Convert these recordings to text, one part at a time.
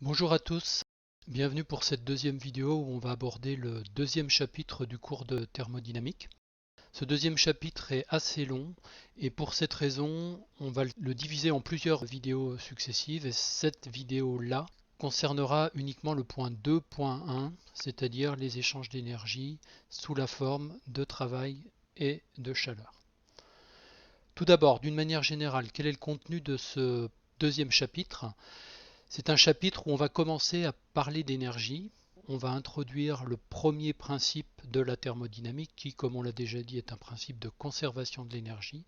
Bonjour à tous, bienvenue pour cette deuxième vidéo où on va aborder le deuxième chapitre du cours de thermodynamique. Ce deuxième chapitre est assez long et pour cette raison on va le diviser en plusieurs vidéos successives et cette vidéo-là concernera uniquement le point 2.1, c'est-à-dire les échanges d'énergie sous la forme de travail et de chaleur. Tout d'abord, d'une manière générale, quel est le contenu de ce deuxième chapitre? C'est un chapitre où on va commencer à parler d'énergie. On va introduire le premier principe de la thermodynamique qui, comme on l'a déjà dit, est un principe de conservation de l'énergie.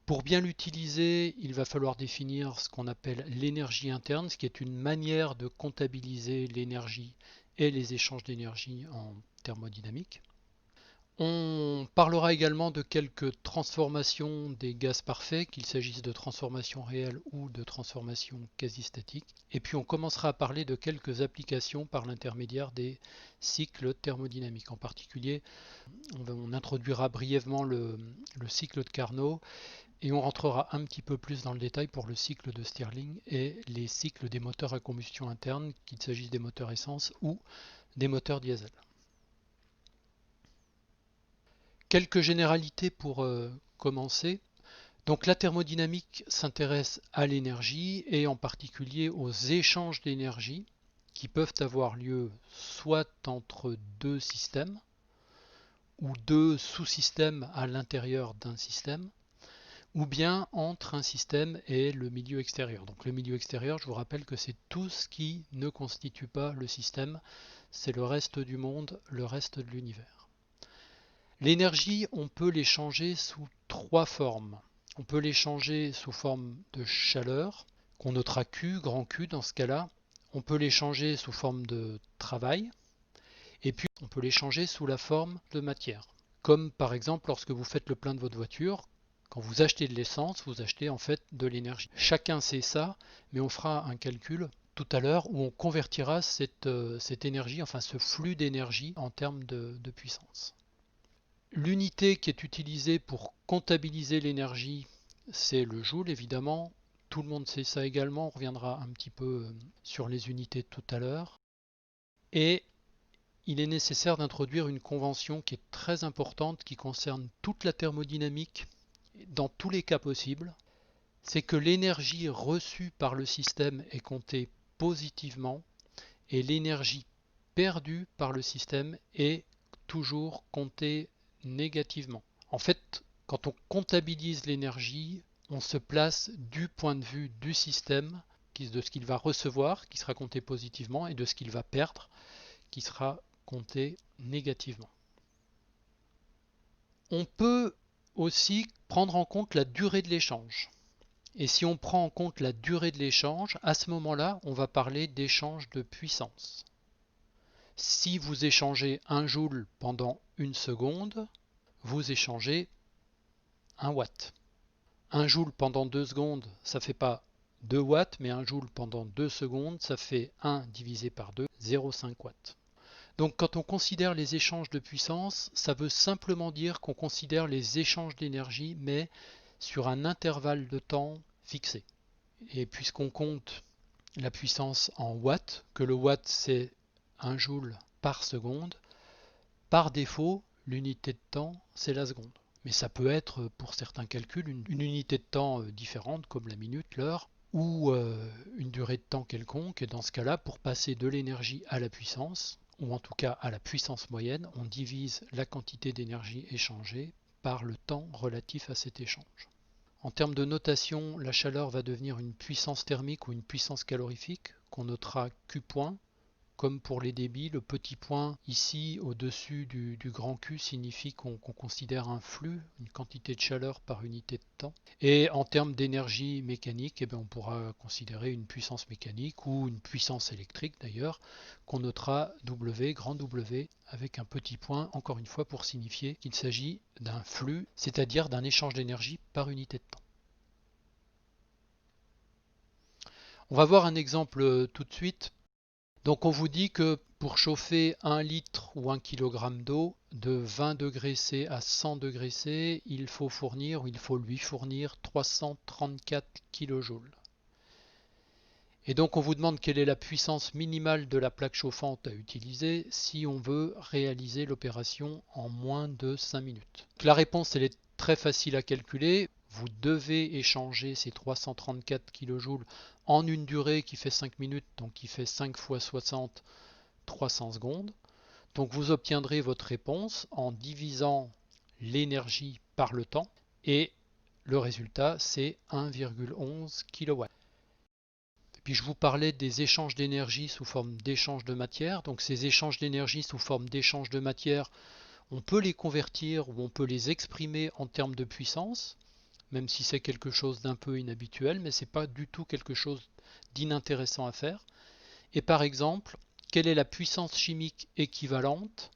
Pour bien l'utiliser, il va falloir définir ce qu'on appelle l'énergie interne, ce qui est une manière de comptabiliser l'énergie et les échanges d'énergie en thermodynamique. On parlera également de quelques transformations des gaz parfaits, qu'il s'agisse de transformations réelles ou de transformations quasi-statiques. Et puis on commencera à parler de quelques applications par l'intermédiaire des cycles thermodynamiques. En particulier, on introduira brièvement le cycle de Carnot et on rentrera un petit peu plus dans le détail pour le cycle de Stirling et les cycles des moteurs à combustion interne, qu'il s'agisse des moteurs essence ou des moteurs diesel. Quelques généralités pour commencer. Donc la thermodynamique s'intéresse à l'énergie et en particulier aux échanges d'énergie qui peuvent avoir lieu soit entre deux systèmes ou deux sous-systèmes à l'intérieur d'un système ou bien entre un système et le milieu extérieur. Donc le milieu extérieur, je vous rappelle que c'est tout ce qui ne constitue pas le système, c'est le reste du monde, le reste de l'univers. L'énergie, on peut l'échanger sous trois formes. On peut l'échanger sous forme de chaleur, qu'on notera Q, grand Q dans ce cas-là. On peut l'échanger sous forme de travail. Et puis, on peut l'échanger sous la forme de matière. Comme par exemple lorsque vous faites le plein de votre voiture, quand vous achetez de l'essence, vous achetez en fait de l'énergie. Chacun sait ça, mais on fera un calcul tout à l'heure où on convertira cette énergie, enfin ce flux d'énergie en termes de puissance. L'unité qui est utilisée pour comptabiliser l'énergie, c'est le joule évidemment. Tout le monde sait ça également, on reviendra un petit peu sur les unités tout à l'heure. Et il est nécessaire d'introduire une convention qui est très importante, qui concerne toute la thermodynamique, dans tous les cas possibles. C'est que l'énergie reçue par le système est comptée positivement et l'énergie perdue par le système est toujours comptée négativement. En fait, quand on comptabilise l'énergie, on se place du point de vue du système, de ce qu'il va recevoir, qui sera compté positivement, et de ce qu'il va perdre, qui sera compté négativement. On peut aussi prendre en compte la durée de l'échange. Et si on prend en compte la durée de l'échange, à ce moment-là, on va parler d'échange de puissance. Si vous échangez 1 joule pendant 1 seconde, vous échangez 1 watt. 1 joule pendant 2 secondes, ça ne fait pas 2 watts, mais 1 joule pendant 2 secondes, ça fait 1 divisé par 2, 0,5 watts. Donc quand on considère les échanges de puissance, ça veut simplement dire qu'on considère les échanges d'énergie, mais sur un intervalle de temps fixé. Et puisqu'on compte la puissance en watts, que le watt c'est 1 joule par seconde, par défaut, l'unité de temps c'est la seconde. Mais ça peut être pour certains calculs une unité de temps différente comme la minute, l'heure ou une durée de temps quelconque. Et dans ce cas-là, pour passer de l'énergie à la puissance, ou en tout cas à la puissance moyenne, on divise la quantité d'énergie échangée par le temps relatif à cet échange. En termes de notation, la chaleur va devenir une puissance thermique ou une puissance calorifique qu'on notera Q point. Comme pour les débits, le petit point ici au-dessus du grand Q signifie qu'on considère un flux, une quantité de chaleur par unité de temps. Et en termes d'énergie mécanique, on pourra considérer une puissance mécanique ou une puissance électrique d'ailleurs, qu'on notera W, grand W, avec un petit point, encore une fois, pour signifier qu'il s'agit d'un flux, c'est-à-dire d'un échange d'énergie par unité de temps. On va voir un exemple tout de suite. Donc on vous dit que pour chauffer 1 litre ou 1 kg d'eau de 20 degrés C à 100 degrés C, il faut lui fournir 334 kJ. Et donc on vous demande quelle est la puissance minimale de la plaque chauffante à utiliser si on veut réaliser l'opération en moins de 5 minutes. Donc la réponse elle est très facile à calculer. Vous devez échanger ces 334 kJ en une durée qui fait 5 minutes, donc qui fait 5 fois 60, 300 secondes. Donc vous obtiendrez votre réponse en divisant l'énergie par le temps et le résultat c'est 1,11 kW. Puis je vous parlais des échanges d'énergie sous forme d'échange de matière. Donc ces échanges d'énergie sous forme d'échange de matière, on peut les convertir ou on peut les exprimer en termes de puissance, même si c'est quelque chose d'un peu inhabituel, mais ce n'est pas du tout quelque chose d'inintéressant à faire. Et par exemple, quelle est la puissance chimique équivalente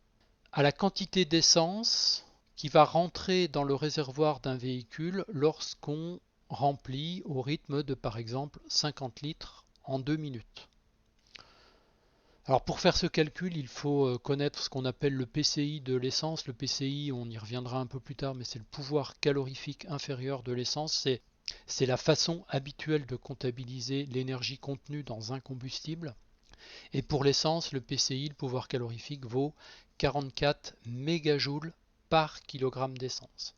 à la quantité d'essence qui va rentrer dans le réservoir d'un véhicule lorsqu'on remplit au rythme de par exemple 50 litres en 2 minutes. Alors pour faire ce calcul, il faut connaître ce qu'on appelle le PCI de l'essence. Le PCI, on y reviendra un peu plus tard, mais c'est le pouvoir calorifique inférieur de l'essence. C'est la façon habituelle de comptabiliser l'énergie contenue dans un combustible. Et pour l'essence, le PCI, le pouvoir calorifique, vaut 44 mégajoules par kilogramme d'essence.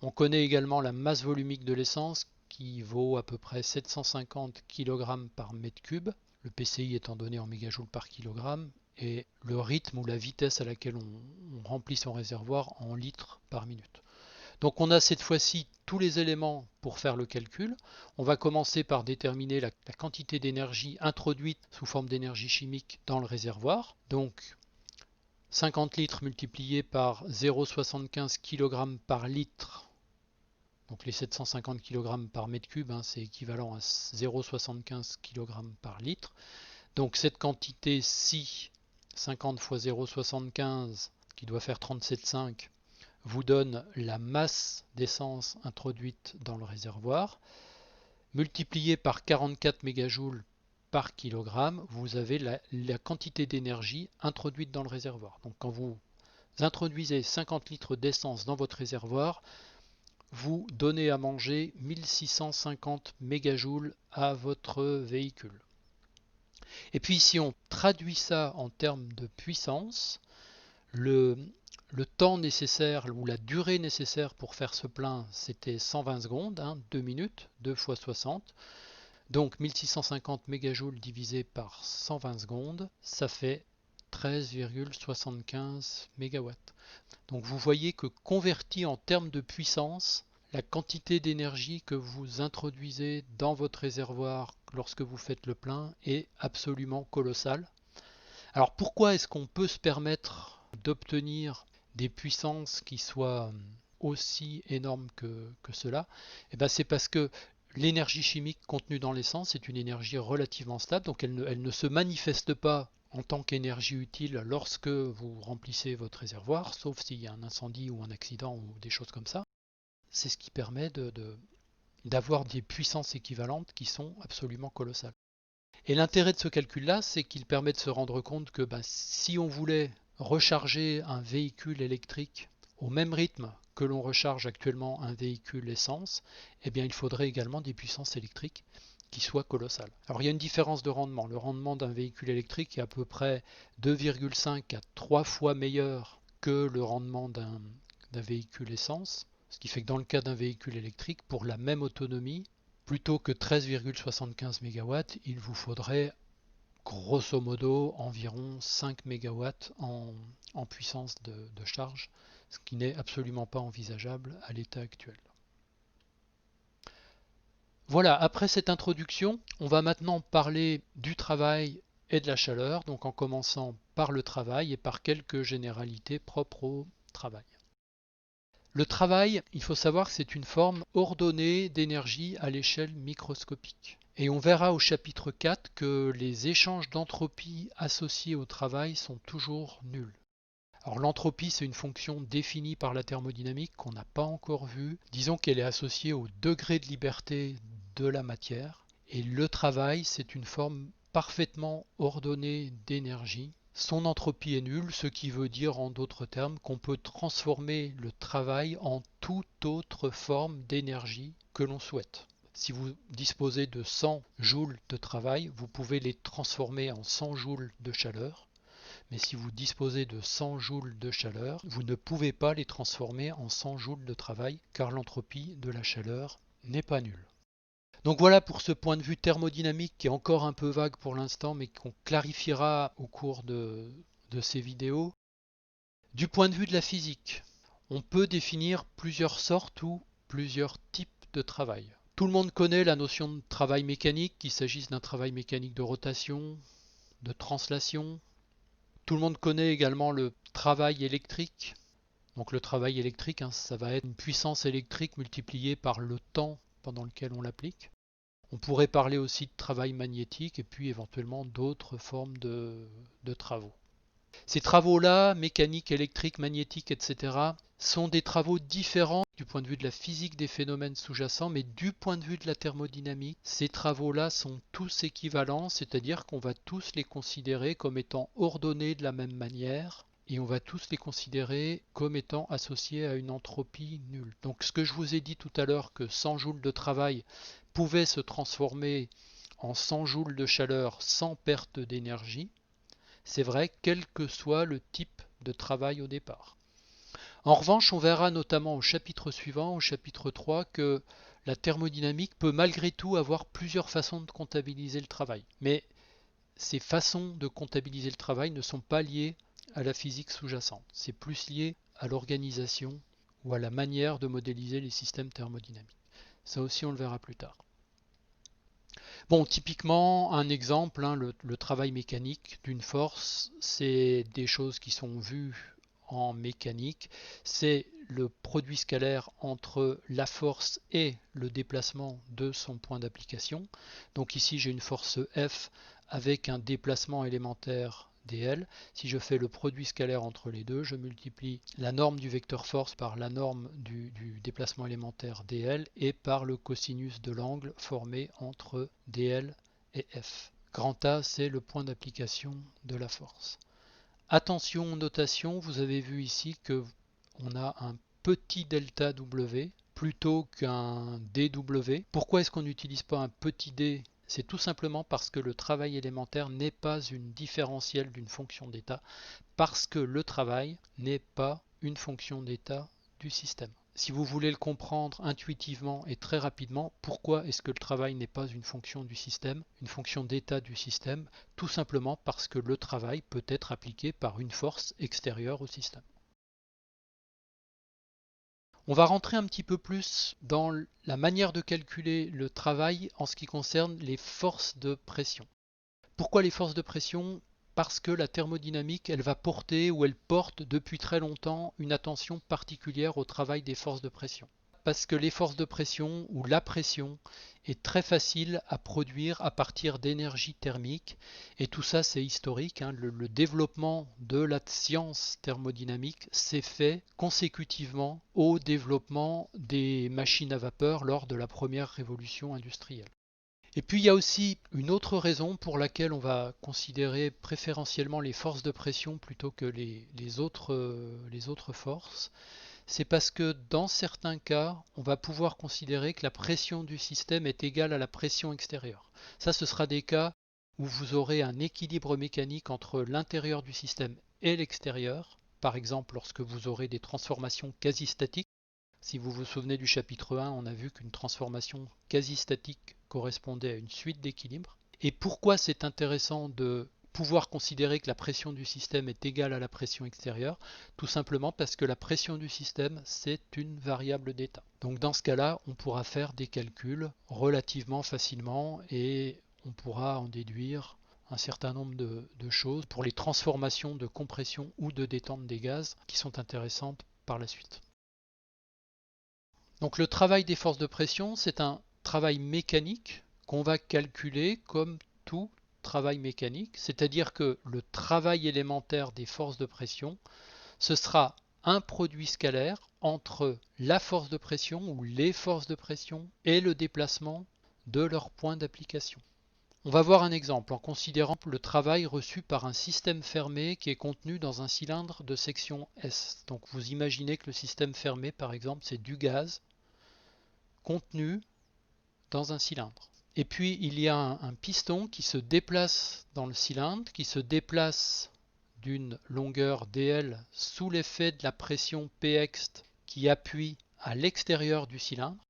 On connaît également la masse volumique de l'essence qui vaut à peu près 750 kg par mètre cube, le PCI étant donné en mégajoules par kilogramme, et le rythme ou la vitesse à laquelle on remplit son réservoir en litres par minute. Donc on a cette fois-ci tous les éléments pour faire le calcul. On va commencer par déterminer la quantité d'énergie introduite sous forme d'énergie chimique dans le réservoir. Donc 50 litres multiplié par 0,75 kg par litre. Donc les 750 kg par mètre cube, c'est équivalent à 0,75 kg par litre. Donc cette quantité-ci, 50 fois 0,75, qui doit faire 37,5, vous donne la masse d'essence introduite dans le réservoir, multiplié par 44 mégajoules par kilogramme, vous avez la quantité d'énergie introduite dans le réservoir. Donc quand vous introduisez 50 litres d'essence dans votre réservoir, vous donnez à manger 1650 mégajoules à votre véhicule. Et puis si on traduit ça en termes de puissance, le temps nécessaire ou la durée nécessaire pour faire ce plein, c'était 120 secondes, 2 minutes, 2 fois 60. Donc 1650 mégajoules divisé par 120 secondes, ça fait 13,75 mégawatts. Donc vous voyez que converti en termes de puissance, la quantité d'énergie que vous introduisez dans votre réservoir lorsque vous faites le plein est absolument colossale. Alors pourquoi est-ce qu'on peut se permettre d'obtenir des puissances qui soient aussi énormes que cela? C'est parce que l'énergie chimique contenue dans l'essence est une énergie relativement stable, donc elle ne se manifeste pas en tant qu'énergie utile lorsque vous remplissez votre réservoir, sauf s'il y a un incendie ou un accident ou des choses comme ça. C'est ce qui permet d'avoir des puissances équivalentes qui sont absolument colossales. Et l'intérêt de ce calcul-là, c'est qu'il permet de se rendre compte que si on voulait recharger un véhicule électrique au même rythme que l'on recharge actuellement un véhicule essence, il faudrait également des puissances électriques qui soient colossales. Alors il y a une différence de rendement. Le rendement d'un véhicule électrique est à peu près 2,5 à 3 fois meilleur que le rendement d'un véhicule essence. Ce qui fait que dans le cas d'un véhicule électrique, pour la même autonomie, plutôt que 13,75 MW, il vous faudrait grosso modo environ 5 MW en puissance de charge, ce qui n'est absolument pas envisageable à l'état actuel. Voilà, après cette introduction, on va maintenant parler du travail et de la chaleur, donc en commençant par le travail et par quelques généralités propres au travail. Le travail, il faut savoir que c'est une forme ordonnée d'énergie à l'échelle microscopique. Et on verra au chapitre 4 que les échanges d'entropie associés au travail sont toujours nuls. Alors l'entropie, c'est une fonction définie par la thermodynamique qu'on n'a pas encore vue. Disons qu'elle est associée au degré de liberté de la matière. Et le travail, c'est une forme parfaitement ordonnée d'énergie. Son entropie est nulle, ce qui veut dire en d'autres termes qu'on peut transformer le travail en toute autre forme d'énergie que l'on souhaite. Si vous disposez de 100 joules de travail, vous pouvez les transformer en 100 joules de chaleur. Mais si vous disposez de 100 joules de chaleur, vous ne pouvez pas les transformer en 100 joules de travail, car l'entropie de la chaleur n'est pas nulle. Donc voilà pour ce point de vue thermodynamique qui est encore un peu vague pour l'instant, mais qu'on clarifiera au cours de ces vidéos. Du point de vue de la physique, on peut définir plusieurs sortes ou plusieurs types de travail. Tout le monde connaît la notion de travail mécanique, qu'il s'agisse d'un travail mécanique de rotation, de translation. Tout le monde connaît également le travail électrique. Donc le travail électrique, ça va être une puissance électrique multipliée par le temps pendant lequel on l'applique. On pourrait parler aussi de travail magnétique et puis éventuellement d'autres formes de travaux. Ces travaux-là, mécanique, électrique, magnétique, etc., sont des travaux différents du point de vue de la physique des phénomènes sous-jacents, mais du point de vue de la thermodynamique, ces travaux-là sont tous équivalents, c'est-à-dire qu'on va tous les considérer comme étant ordonnés de la même manière, et on va tous les considérer comme étant associés à une entropie nulle. Donc ce que je vous ai dit tout à l'heure, que 100 joules de travail pouvaient se transformer en 100 joules de chaleur sans perte d'énergie, c'est vrai, quel que soit le type de travail au départ. En revanche, on verra notamment au chapitre suivant, au chapitre 3, que la thermodynamique peut malgré tout avoir plusieurs façons de comptabiliser le travail. Mais ces façons de comptabiliser le travail ne sont pas liées à la physique sous-jacente. C'est plus lié à l'organisation ou à la manière de modéliser les systèmes thermodynamiques. Ça aussi, on le verra plus tard. Bon, typiquement, un exemple, le travail mécanique d'une force, c'est des choses qui sont vues en mécanique. C'est le produit scalaire entre la force et le déplacement de son point d'application. Donc ici, j'ai une force F avec un déplacement élémentaire dl. Si je fais le produit scalaire entre les deux, je multiplie la norme du vecteur force par la norme du déplacement élémentaire dl et par le cosinus de l'angle formé entre dl et f. Grand A, c'est le point d'application de la force. Attention aux notations, vous avez vu ici que on a un petit delta W plutôt qu'un dW. Pourquoi est-ce qu'on n'utilise pas un petit d? C'est tout simplement parce que le travail élémentaire n'est pas une différentielle d'une fonction d'état, parce que le travail n'est pas une fonction d'état du système. Si vous voulez le comprendre intuitivement et très rapidement, pourquoi est-ce que le travail n'est pas une fonction du système, une fonction d'état du système? Tout simplement parce que le travail peut être appliqué par une force extérieure au système. On va rentrer un petit peu plus dans la manière de calculer le travail en ce qui concerne les forces de pression. Pourquoi les forces de pression? Parce que la thermodynamique, elle va porter ou elle porte depuis très longtemps une attention particulière au travail des forces de pression. Parce que les forces de pression ou la pression est très facile à produire à partir d'énergie thermique et tout ça c'est historique. Le développement de la science thermodynamique s'est fait consécutivement au développement des machines à vapeur lors de la première révolution industrielle. Et puis il y a aussi une autre raison pour laquelle on va considérer préférentiellement les forces de pression plutôt que les autres forces. C'est parce que dans certains cas, on va pouvoir considérer que la pression du système est égale à la pression extérieure. Ça, ce sera des cas où vous aurez un équilibre mécanique entre l'intérieur du système et l'extérieur. Par exemple, lorsque vous aurez des transformations quasi-statiques. Si vous vous souvenez du chapitre 1, on a vu qu'une transformation quasi-statique correspondait à une suite d'équilibres. Et pourquoi c'est intéressant de pouvoir considérer que la pression du système est égale à la pression extérieure? Tout simplement parce que la pression du système, c'est une variable d'état. Donc dans ce cas-là, on pourra faire des calculs relativement facilement et on pourra en déduire un certain nombre de choses pour les transformations de compression ou de détente des gaz qui sont intéressantes par la suite. Donc le travail des forces de pression, c'est un travail mécanique qu'on va calculer comme tout travail mécanique, c'est-à-dire que le travail élémentaire des forces de pression, ce sera un produit scalaire entre la force de pression ou les forces de pression et le déplacement de leur point d'application. On va voir un exemple en considérant le travail reçu par un système fermé qui est contenu dans un cylindre de section S. Donc vous imaginez que le système fermé, par exemple, c'est du gaz contenu dans un cylindre. Et puis il y a un piston qui se déplace dans le cylindre, qui se déplace d'une longueur dl sous l'effet de la pression Px qui appuie à l'extérieur du cylindre.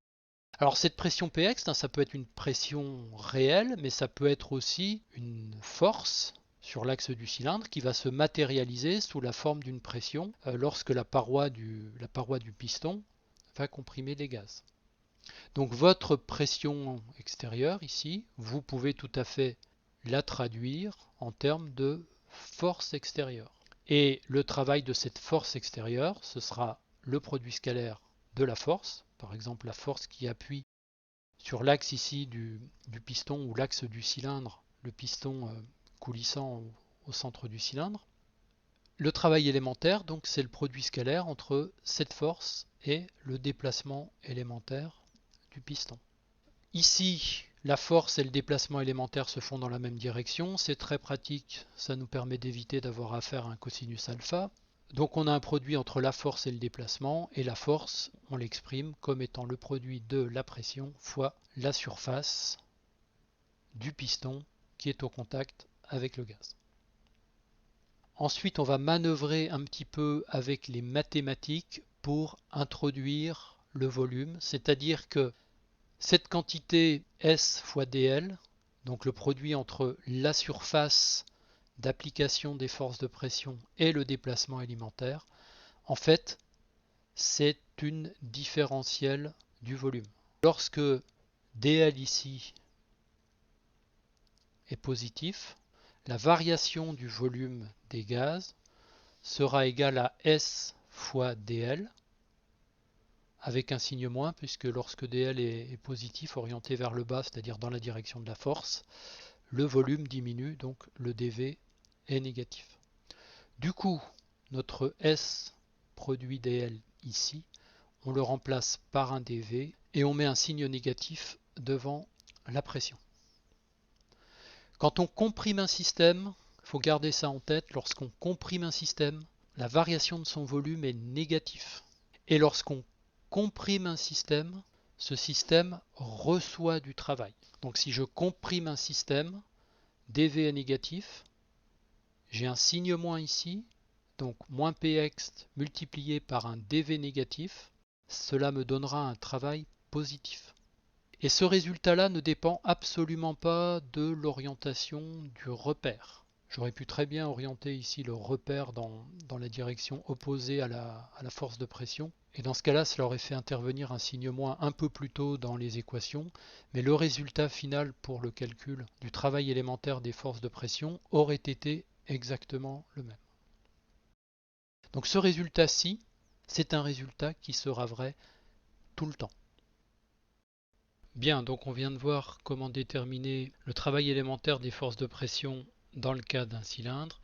Alors cette pression Px, ça peut être une pression réelle, mais ça peut être aussi une force sur l'axe du cylindre qui va se matérialiser sous la forme d'une pression lorsque la paroi du piston va comprimer les gaz. Donc votre pression extérieure ici, vous pouvez tout à fait la traduire en termes de force extérieure. Et le travail de cette force extérieure, ce sera le produit scalaire de la force, par exemple la force qui appuie sur l'axe ici du piston ou l'axe du cylindre, le piston coulissant au centre du cylindre. Le travail élémentaire, donc, c'est le produit scalaire entre cette force et le déplacement élémentaire du piston. Ici, la force et le déplacement élémentaire se font dans la même direction. C'est très pratique, ça nous permet d'éviter d'avoir affaire à un cosinus alpha. Donc on a un produit entre la force et le déplacement, et la force, on l'exprime comme étant le produit de la pression fois la surface du piston qui est au contact avec le gaz. Ensuite, on va manœuvrer un petit peu avec les mathématiques pour introduire le volume, c'est-à-dire que cette quantité S fois dl, donc le produit entre la surface d'application des forces de pression et le déplacement élémentaire, en fait, c'est une différentielle du volume. Lorsque dl ici est positif, la variation du volume des gaz sera égale à S fois dl, avec un signe moins, puisque lorsque dl est positif, orienté vers le bas, c'est-à-dire dans la direction de la force, le volume diminue, donc le dV est négatif. Du coup, notre S produit dl ici, on le remplace par un dV et on met un signe négatif devant la pression. Quand on comprime un système, il faut garder ça en tête, lorsqu'on comprime un système, la variation de son volume est négative. Et lorsqu'on comprime un système, ce système reçoit du travail. Donc si je comprime un système, dV est négatif, j'ai un signe moins ici, donc moins Px multiplié par un dV négatif, cela me donnera un travail positif. Et ce résultat-là ne dépend absolument pas de l'orientation du repère. J'aurais pu très bien orienter ici le repère dans la direction opposée à la force de pression. Et dans ce cas-là, cela aurait fait intervenir un signe moins un peu plus tôt dans les équations. Mais le résultat final pour le calcul du travail élémentaire des forces de pression aurait été exactement le même. Donc ce résultat-ci, c'est un résultat qui sera vrai tout le temps. Bien, donc on vient de voir comment déterminer le travail élémentaire des forces de pression dans le cas d'un cylindre.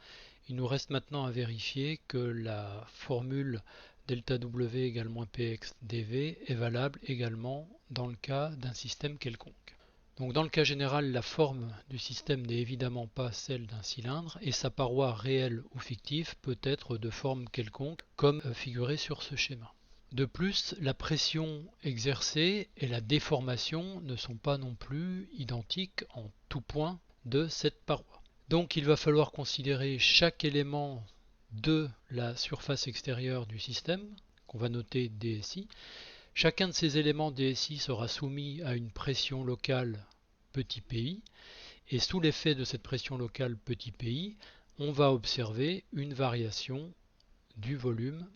Il nous reste maintenant à vérifier que la formule ΔW égale moins Px dV est valable également dans le cas d'un système quelconque. Donc dans le cas général, la forme du système n'est évidemment pas celle d'un cylindre et sa paroi réelle ou fictive peut être de forme quelconque comme figuré sur ce schéma. De plus, la pression exercée et la déformation ne sont pas non plus identiques en tout point de cette paroi. Donc il va falloir considérer chaque élément de la surface extérieure du système, qu'on va noter DSI. Chacun de ces éléments DSI sera soumis à une pression locale petit pi, et sous l'effet de cette pression locale petit pi, on va observer une variation du volume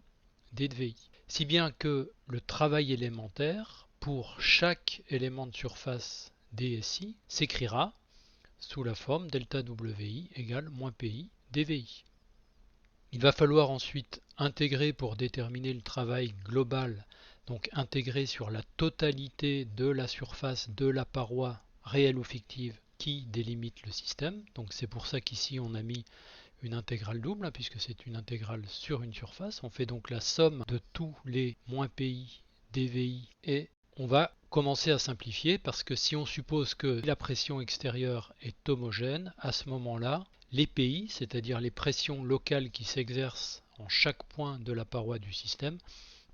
dvi. Si bien que le travail élémentaire pour chaque élément de surface DSI s'écrira sous la forme ΔWi égale moins Pi dvi. Il va falloir ensuite intégrer pour déterminer le travail global, donc intégrer sur la totalité de la surface de la paroi réelle ou fictive qui délimite le système. Donc c'est pour ça qu'ici on a mis une intégrale double, puisque c'est une intégrale sur une surface. On fait donc la somme de tous les moins pi, dvi, et on va commencer à simplifier, parce que si on suppose que la pression extérieure est homogène, à ce moment-là, les pi, c'est-à-dire les pressions locales qui s'exercent en chaque point de la paroi du système,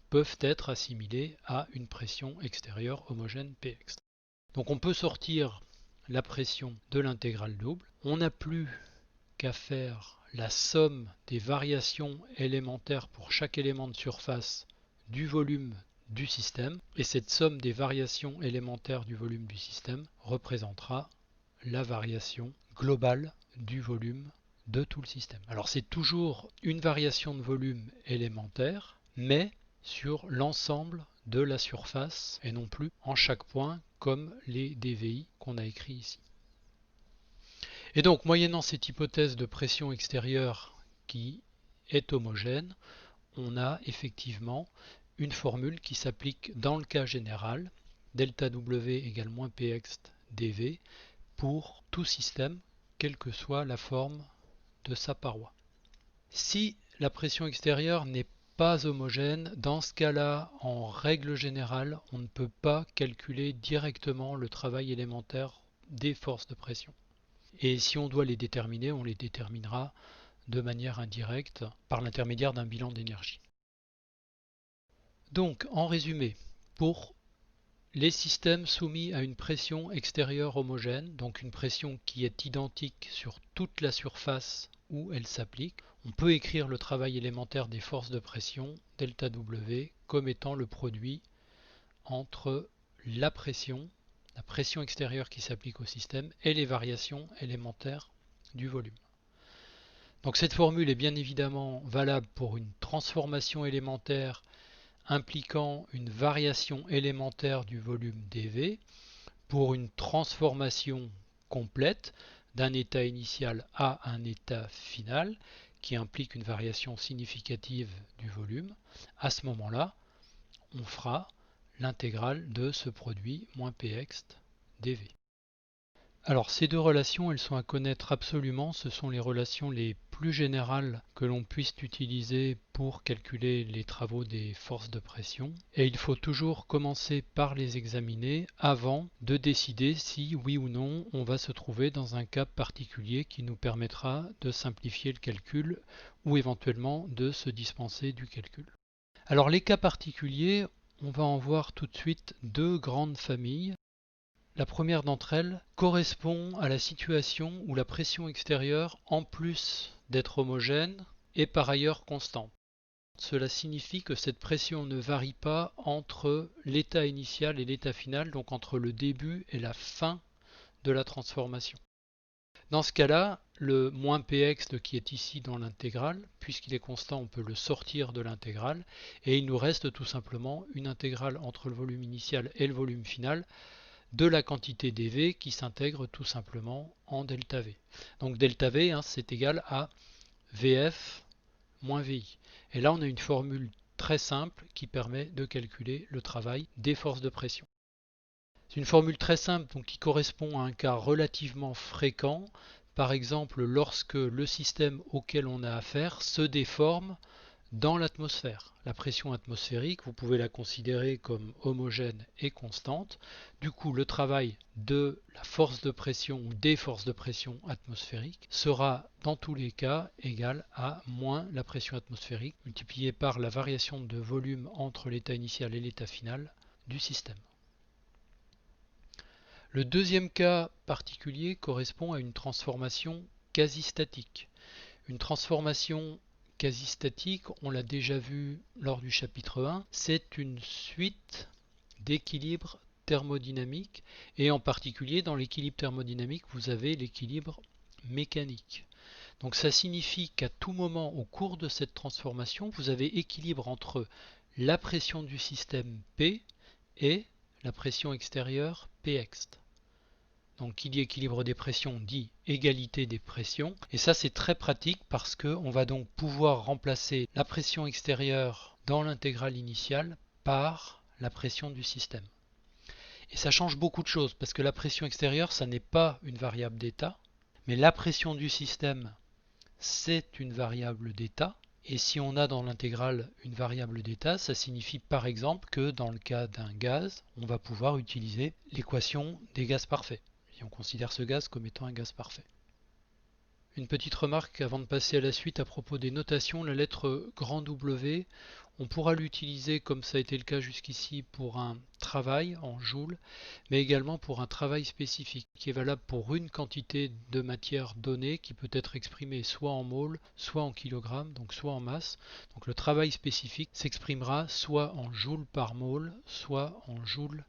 peuvent être assimilées à une pression extérieure homogène Px. Donc on peut sortir la pression de l'intégrale double. On n'a plus qu'à faire la somme des variations élémentaires pour chaque élément de surface du volume du système. Et cette somme des variations élémentaires du volume du système représentera la variation globale du volume de tout le système. Alors c'est toujours une variation de volume élémentaire, mais sur l'ensemble de la surface et non plus en chaque point comme les dVi qu'on a écrit ici. Et donc moyennant cette hypothèse de pression extérieure qui est homogène, on a effectivement une formule qui s'applique dans le cas général, delta W égale moins Px dV, pour tout système, quelle que soit la forme de sa paroi. Si la pression extérieure n'est pas homogène, dans ce cas-là, en règle générale, on ne peut pas calculer directement le travail élémentaire des forces de pression. Et si on doit les déterminer, on les déterminera de manière indirecte par l'intermédiaire d'un bilan d'énergie. Donc, en résumé, pour les systèmes soumis à une pression extérieure homogène, donc une pression qui est identique sur toute la surface où elle s'applique, on peut écrire le travail élémentaire des forces de pression, delta W, comme étant le produit entre la pression extérieure qui s'applique au système, et les variations élémentaires du volume. Donc cette formule est bien évidemment valable pour une transformation élémentaire impliquant une variation élémentaire du volume dV, pour une transformation complète d'un état initial à un état final qui implique une variation significative du volume. À ce moment-là, on fera l'intégrale de ce produit moins Px dV. Alors ces deux relations, elles sont à connaître absolument, ce sont les relations les plus générales que l'on puisse utiliser pour calculer les travaux des forces de pression, et il faut toujours commencer par les examiner avant de décider si oui ou non on va se trouver dans un cas particulier qui nous permettra de simplifier le calcul ou éventuellement de se dispenser du calcul. Alors les cas particuliers, on va en voir tout de suite deux grandes familles. La première d'entre elles correspond à la situation où la pression extérieure, en plus d'être homogène, est par ailleurs constante. Cela signifie que cette pression ne varie pas entre l'état initial et l'état final, donc entre le début et la fin de la transformation. Dans ce cas-là, le moins Px qui est ici dans l'intégrale, puisqu'il est constant, on peut le sortir de l'intégrale, et il nous reste tout simplement une intégrale entre le volume initial et le volume final, de la quantité dV qui s'intègre tout simplement en delta V. Donc delta V, c'est égal à Vf moins Vi. Et là, on a une formule très simple qui permet de calculer le travail des forces de pression. C'est une formule très simple donc, qui correspond à un cas relativement fréquent, par exemple lorsque le système auquel on a affaire se déforme dans l'atmosphère. La pression atmosphérique, vous pouvez la considérer comme homogène et constante. Du coup, le travail de la force de pression ou des forces de pression atmosphériques sera dans tous les cas égal à moins la pression atmosphérique multipliée par la variation de volume entre l'état initial et l'état final du système. Le deuxième cas particulier correspond à une transformation quasi-statique. Une transformation quasi-statique, on l'a déjà vu lors du chapitre 1, c'est une suite d'équilibres thermodynamiques, et en particulier dans l'équilibre thermodynamique, vous avez l'équilibre mécanique. Donc ça signifie qu'à tout moment au cours de cette transformation, vous avez équilibre entre la pression du système P et la pression extérieure Px. Donc qui dit équilibre des pressions dit égalité des pressions. Et ça c'est très pratique parce qu'on va donc pouvoir remplacer la pression extérieure dans l'intégrale initiale par la pression du système. Et ça change beaucoup de choses parce que la pression extérieure ça n'est pas une variable d'état, mais la pression du système c'est une variable d'état. Et si on a dans l'intégrale une variable d'état, ça signifie par exemple que dans le cas d'un gaz, on va pouvoir utiliser l'équation des gaz parfaits. Et on considère ce gaz comme étant un gaz parfait. Une petite remarque avant de passer à la suite à propos des notations, la lettre grand W, on pourra l'utiliser comme ça a été le cas jusqu'ici pour un travail en joule, mais également pour un travail spécifique qui est valable pour une quantité de matière donnée qui peut être exprimée soit en mole, soit en kilogrammes, donc soit en masse. Donc le travail spécifique s'exprimera soit en joule par mole, soit en joule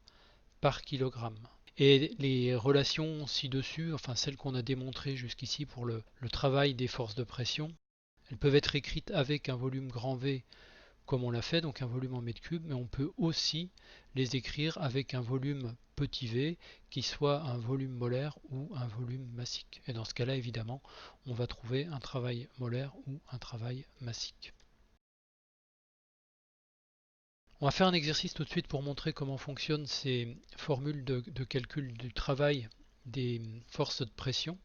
par kilogramme. Et les relations ci-dessus, enfin celles qu'on a démontrées jusqu'ici pour le travail des forces de pression, elles peuvent être écrites avec un volume grand V comme on l'a fait, donc un volume en mètres cubes, mais on peut aussi les écrire avec un volume petit v qui soit un volume molaire ou un volume massique. Et dans ce cas-là, évidemment, on va trouver un travail molaire ou un travail massique. On va faire un exercice tout de suite pour montrer comment fonctionnent ces formules de calcul du travail des forces de pression.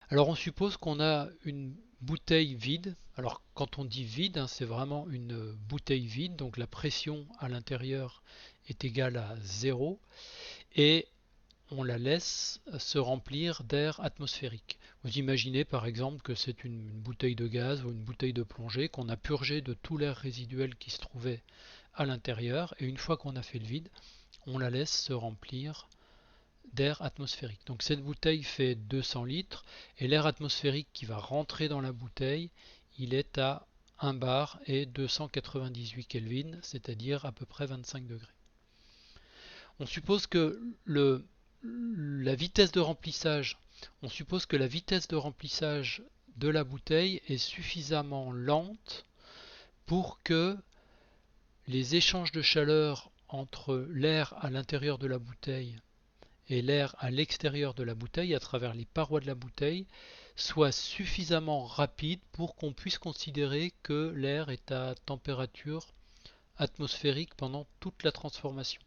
Alors on suppose qu'on a une bouteille vide. Alors quand on dit vide, c'est vraiment une bouteille vide, donc la pression à l'intérieur est égale à 0 et on la laisse se remplir d'air atmosphérique. Vous imaginez par exemple que c'est une bouteille de gaz ou une bouteille de plongée qu'on a purgé de tout l'air résiduel qui se trouvait à l'intérieur et une fois qu'on a fait le vide, on la laisse se remplir d'air atmosphérique. Donc cette bouteille fait 200 litres et l'air atmosphérique qui va rentrer dans la bouteille, il est à 1 bar et 298 Kelvin, c'est-à-dire à peu près 25 degrés. On suppose que la vitesse de remplissage, de la bouteille est suffisamment lente pour que les échanges de chaleur entre l'air à l'intérieur de la bouteille et l'air à l'extérieur de la bouteille, à travers les parois de la bouteille, soit suffisamment rapide pour qu'on puisse considérer que l'air est à température atmosphérique pendant toute la transformation.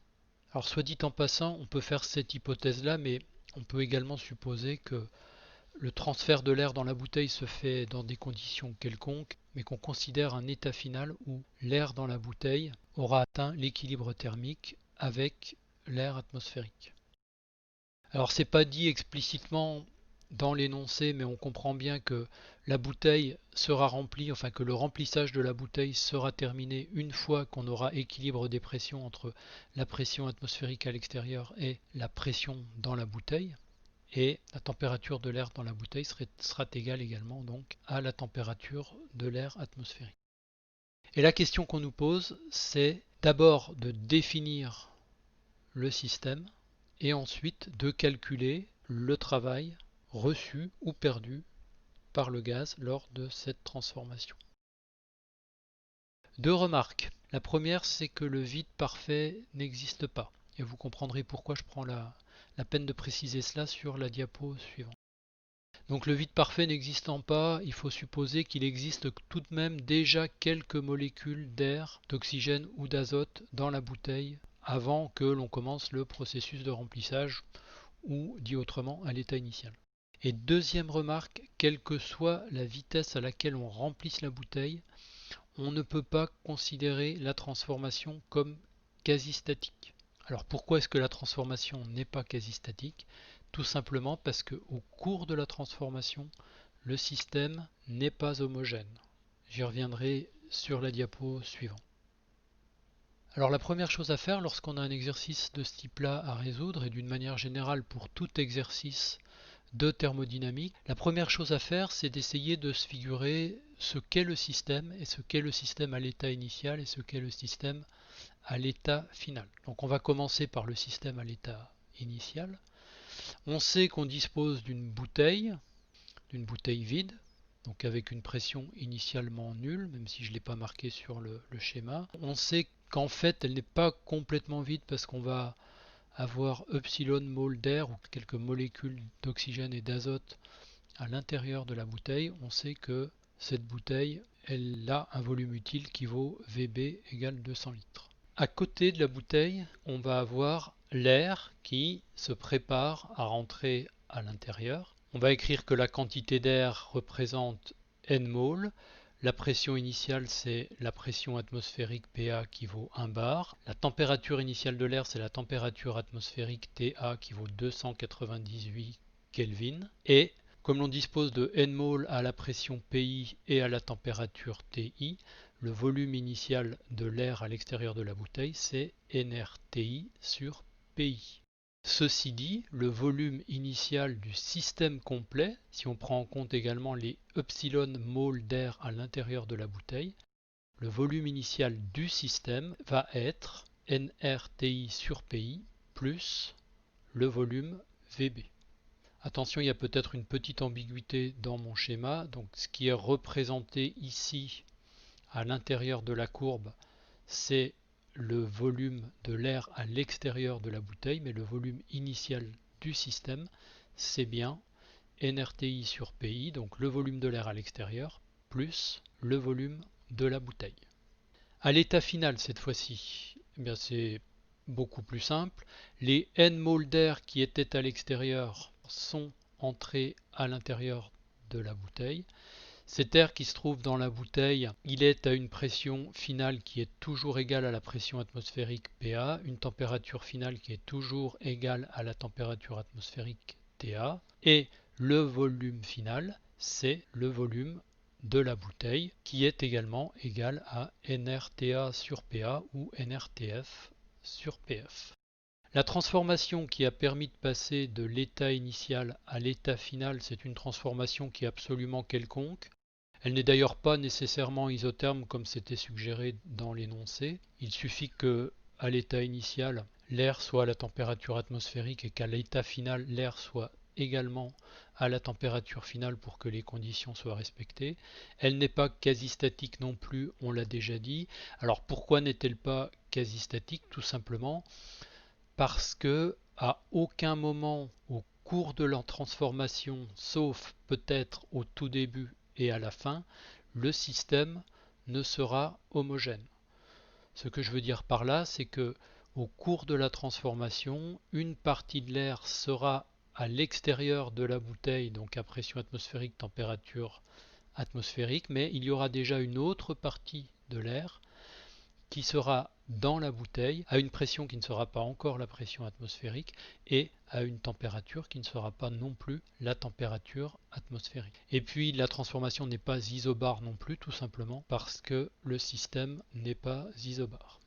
Alors soit dit en passant, on peut faire cette hypothèse-là, mais on peut également supposer que le transfert de l'air dans la bouteille se fait dans des conditions quelconques, mais qu'on considère un état final où l'air dans la bouteille aura atteint l'équilibre thermique avec l'air atmosphérique. Alors c'est pas dit explicitement dans l'énoncé, mais on comprend bien que la bouteille sera remplie, enfin que le remplissage de la bouteille sera terminé une fois qu'on aura équilibre des pressions entre la pression atmosphérique à l'extérieur et la pression dans la bouteille. Et la température de l'air dans la bouteille sera égale également donc à la température de l'air atmosphérique. Et la question qu'on nous pose, c'est d'abord de définir le système et ensuite de calculer le travail reçu ou perdu par le gaz lors de cette transformation. Deux remarques. La première, c'est que le vide parfait n'existe pas. Et vous comprendrez pourquoi je prends la peine de préciser cela sur la diapo suivante. Donc le vide parfait n'existant pas, il faut supposer qu'il existe tout de même déjà quelques molécules d'air, d'oxygène ou d'azote dans la bouteille avant que l'on commence le processus de remplissage ou, dit autrement, à l'état initial. Et deuxième remarque, quelle que soit la vitesse à laquelle on remplisse la bouteille, on ne peut pas considérer la transformation comme quasi statique. Alors pourquoi est-ce que la transformation n'est pas quasi statique? Tout simplement parce qu'au cours de la transformation, le système n'est pas homogène. J'y reviendrai sur la diapo suivante. Alors la première chose à faire lorsqu'on a un exercice de ce type-là à résoudre, et d'une manière générale pour tout exercice de thermodynamique, la première chose à faire, c'est d'essayer de se figurer ce qu'est le système, et ce qu'est le système à l'état initial, et ce qu'est le système à l'état final. Donc on va commencer par le système à l'état initial. On sait qu'on dispose d'une bouteille vide, donc avec une pression initialement nulle, même si je ne l'ai pas marqué sur le schéma. On sait qu'en fait elle n'est pas complètement vide parce qu'on va avoir epsilon mol d'air ou quelques molécules d'oxygène et d'azote à l'intérieur de la bouteille. On sait que cette bouteille, elle a un volume utile qui vaut VB égale 200 litres. À côté de la bouteille, on va avoir l'air qui se prépare à rentrer à l'intérieur. On va écrire que la quantité d'air représente n mol. La pression initiale, c'est la pression atmosphérique PA qui vaut 1 bar. La température initiale de l'air, c'est la température atmosphérique TA qui vaut 298 Kelvin. Et Comme l'on dispose de Nmol à la pression PI et à la température TI, le volume initial de l'air à l'extérieur de la bouteille, c'est nRTI sur PI. Ceci dit, le volume initial du système complet, si on prend en compte également les epsilon mol d'air à l'intérieur de la bouteille, le volume initial du système va être nRTI sur PI plus le volume VB. Attention, il y a peut-être une petite ambiguïté dans mon schéma. Donc, ce qui est représenté ici à l'intérieur de la courbe, c'est le volume de l'air à l'extérieur de la bouteille, mais le volume initial du système, c'est bien nRTI sur PI, donc le volume de l'air à l'extérieur, plus le volume de la bouteille. À l'état final, cette fois-ci, eh c'est beaucoup plus simple. Les N mol d'air qui étaient à l'extérieur sont entrés à l'intérieur de la bouteille. Cet air qui se trouve dans la bouteille, il est à une pression finale qui est toujours égale à la pression atmosphérique PA, une température finale qui est toujours égale à la température atmosphérique TA, et le volume final, c'est le volume de la bouteille qui est également égal à nRTA sur PA ou nRTF sur PF. La transformation qui a permis de passer de l'état initial à l'état final, c'est une transformation qui est absolument quelconque. Elle n'est d'ailleurs pas nécessairement isotherme comme c'était suggéré dans l'énoncé. Il suffit que à l'état initial, l'air soit à la température atmosphérique et qu'à l'état final, l'air soit également à la température finale pour que les conditions soient respectées. Elle n'est pas quasi-statique non plus, on l'a déjà dit. Alors pourquoi n'est-elle pas quasi-statique? Tout simplement parce que à aucun moment au cours de la transformation, sauf peut-être au tout début et à la fin, le système ne sera homogène. Ce que je veux dire par là, c'est que au cours de la transformation, une partie de l'air sera à l'extérieur de la bouteille, donc à pression atmosphérique, température atmosphérique, mais il y aura déjà une autre partie de l'air qui sera dans la bouteille à une pression qui ne sera pas encore la pression atmosphérique et à une température qui ne sera pas non plus la température atmosphérique. Et puis la transformation n'est pas isobare non plus, tout simplement parce que le système n'est pas isobare.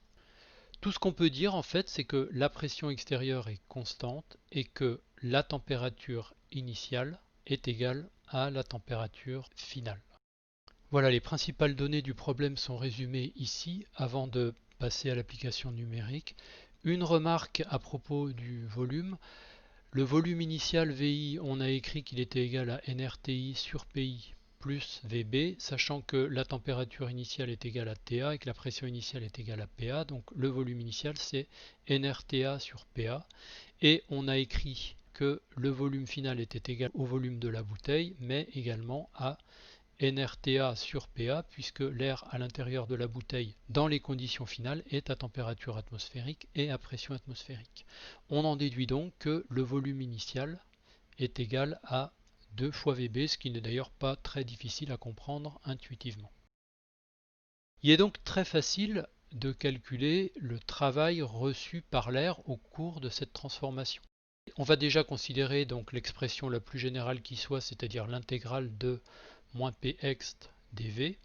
Tout ce qu'on peut dire en fait, c'est que la pression extérieure est constante et que la température initiale est égale à la température finale. Voilà, les principales données du problème sont résumées ici avant de passer à l'application numérique. Une remarque à propos du volume. Le volume initial VI, on a écrit qu'il était égal à nRTI sur PI plus VB, sachant que la température initiale est égale à TA et que la pression initiale est égale à PA. Donc le volume initial c'est nRTA sur PA. Et on a écrit que le volume final était égal au volume de la bouteille, mais également à nRTA sur PA puisque l'air à l'intérieur de la bouteille dans les conditions finales est à température atmosphérique et à pression atmosphérique. On en déduit donc que le volume initial est égal à 2 fois VB, ce qui n'est d'ailleurs pas très difficile à comprendre intuitivement. Il est donc très facile de calculer le travail reçu par l'air au cours de cette transformation. On va déjà considérer donc l'expression la plus générale qui soit, c'est-à-dire l'intégrale de moins px dv.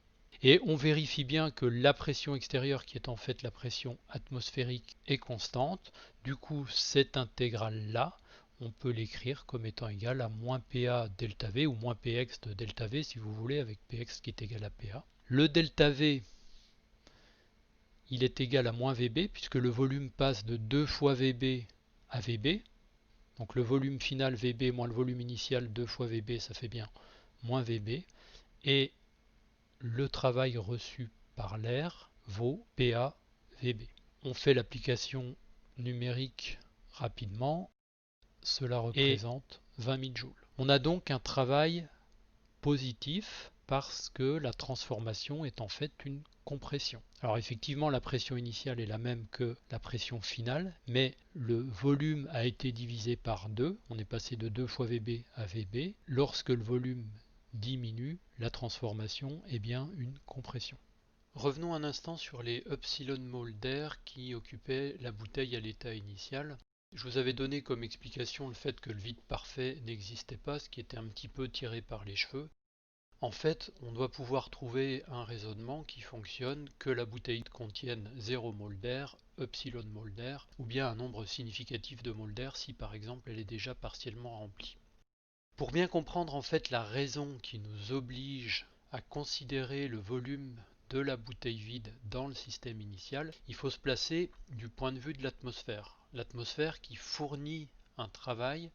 Et on vérifie bien que la pression extérieure, qui est en fait la pression atmosphérique, est constante. Du coup, cette intégrale-là, on peut l'écrire comme étant égale à moins PA delta V, ou moins PX de delta V, si vous voulez, avec PX qui est égal à PA. Le delta V, il est égal à moins VB, puisque le volume passe de 2 fois VB à VB. Donc le volume final VB moins le volume initial 2 fois VB, ça fait bien moins VB. Et le travail reçu par l'air vaut PA VB. On fait l'application numérique rapidement. Cela représente 20 000 joules. On a donc un travail positif parce que la transformation est en fait une compression. Alors effectivement, la pression initiale est la même que la pression finale, mais le volume a été divisé par 2. On est passé de 2 fois VB à VB. Lorsque le volume diminue, la transformation est bien une compression. Revenons un instant sur les epsilon mol d'air qui occupaient la bouteille à l'état initial. Je vous avais donné comme explication le fait que le vide parfait n'existait pas, ce qui était un petit peu tiré par les cheveux. En fait, on doit pouvoir trouver un raisonnement qui fonctionne que la bouteille contienne 0 mol d'air, epsilon mol d'air, ou bien un nombre significatif de mol d'air si par exemple elle est déjà partiellement remplie. Pour bien comprendre en fait la raison qui nous oblige à considérer le volume de la bouteille vide dans le système initial, il faut se placer du point de vue de l'atmosphère. L'atmosphère qui fournit un travail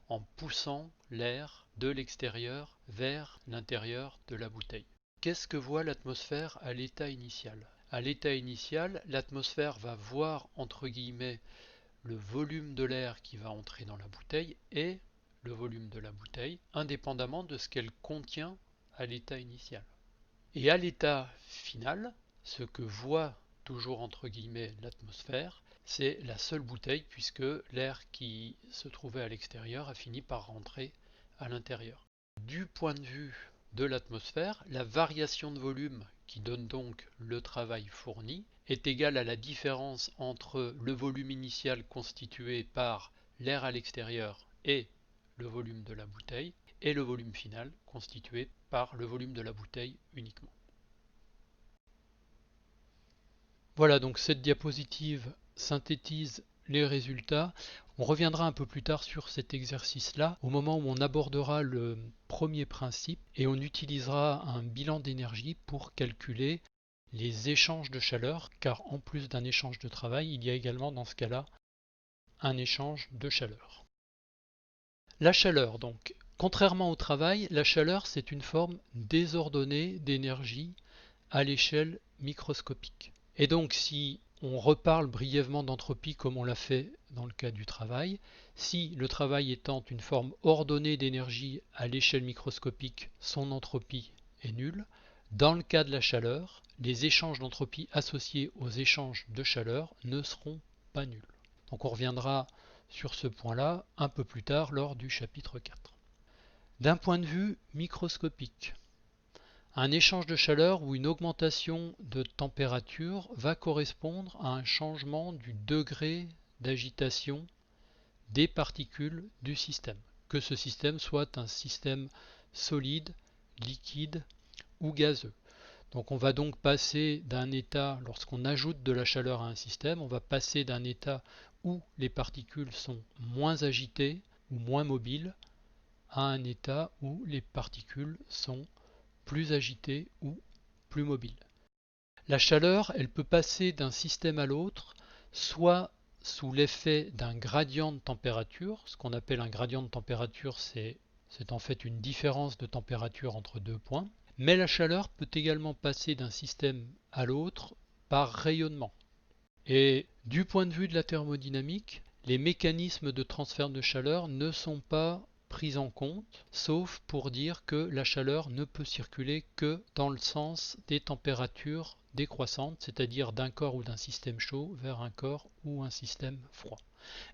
en poussant l'air de l'extérieur vers l'intérieur de la bouteille. Qu'est-ce que voit l'atmosphère à l'état initial? À l'état initial, l'atmosphère va voir entre guillemets le volume de l'air qui va entrer dans la bouteille et le volume de la bouteille, indépendamment de ce qu'elle contient à l'état initial. Et à l'état final, ce que voit toujours entre guillemets l'atmosphère, c'est la seule bouteille puisque l'air qui se trouvait à l'extérieur a fini par rentrer à l'intérieur. Du point de vue de l'atmosphère, la variation de volume qui donne donc le travail fourni est égale à la différence entre le volume initial constitué par l'air à l'extérieur et le volume de la bouteille et le volume final constitué par le volume de la bouteille uniquement. Voilà, donc cette diapositive synthétise les résultats. On reviendra un peu plus tard sur cet exercice-là, au moment où on abordera le premier principe et on utilisera un bilan d'énergie pour calculer les échanges de chaleur, car en plus d'un échange de travail, il y a également dans ce cas-là un échange de chaleur. La chaleur, donc, contrairement au travail, la chaleur c'est une forme désordonnée d'énergie à l'échelle microscopique. Et donc si on reparle brièvement d'entropie comme on l'a fait dans le cas du travail, si le travail étant une forme ordonnée d'énergie à l'échelle microscopique, son entropie est nulle. Dans le cas de la chaleur, les échanges d'entropie associés aux échanges de chaleur ne seront pas nuls. Donc on reviendra sur ce point-là un peu plus tard lors du chapitre 4. D'un point de vue microscopique, un échange de chaleur ou une augmentation de température va correspondre à un changement du degré d'agitation des particules du système, que ce système soit un système solide, liquide ou gazeux. Donc on va donc passer d'un état, lorsqu'on ajoute de la chaleur à un système, on va passer d'un état où les particules sont moins agitées ou moins mobiles à un état où les particules sont plus agitées ou plus mobiles. La chaleur, elle peut passer d'un système à l'autre, soit sous l'effet d'un gradient de température. Ce qu'on appelle un gradient de température, c'est en fait une différence de température entre deux points. Mais la chaleur peut également passer d'un système à l'autre par rayonnement. Et du point de vue de la thermodynamique, les mécanismes de transfert de chaleur ne sont pas pris en compte, sauf pour dire que la chaleur ne peut circuler que dans le sens des températures décroissantes, c'est-à-dire d'un corps ou d'un système chaud vers un corps ou un système froid.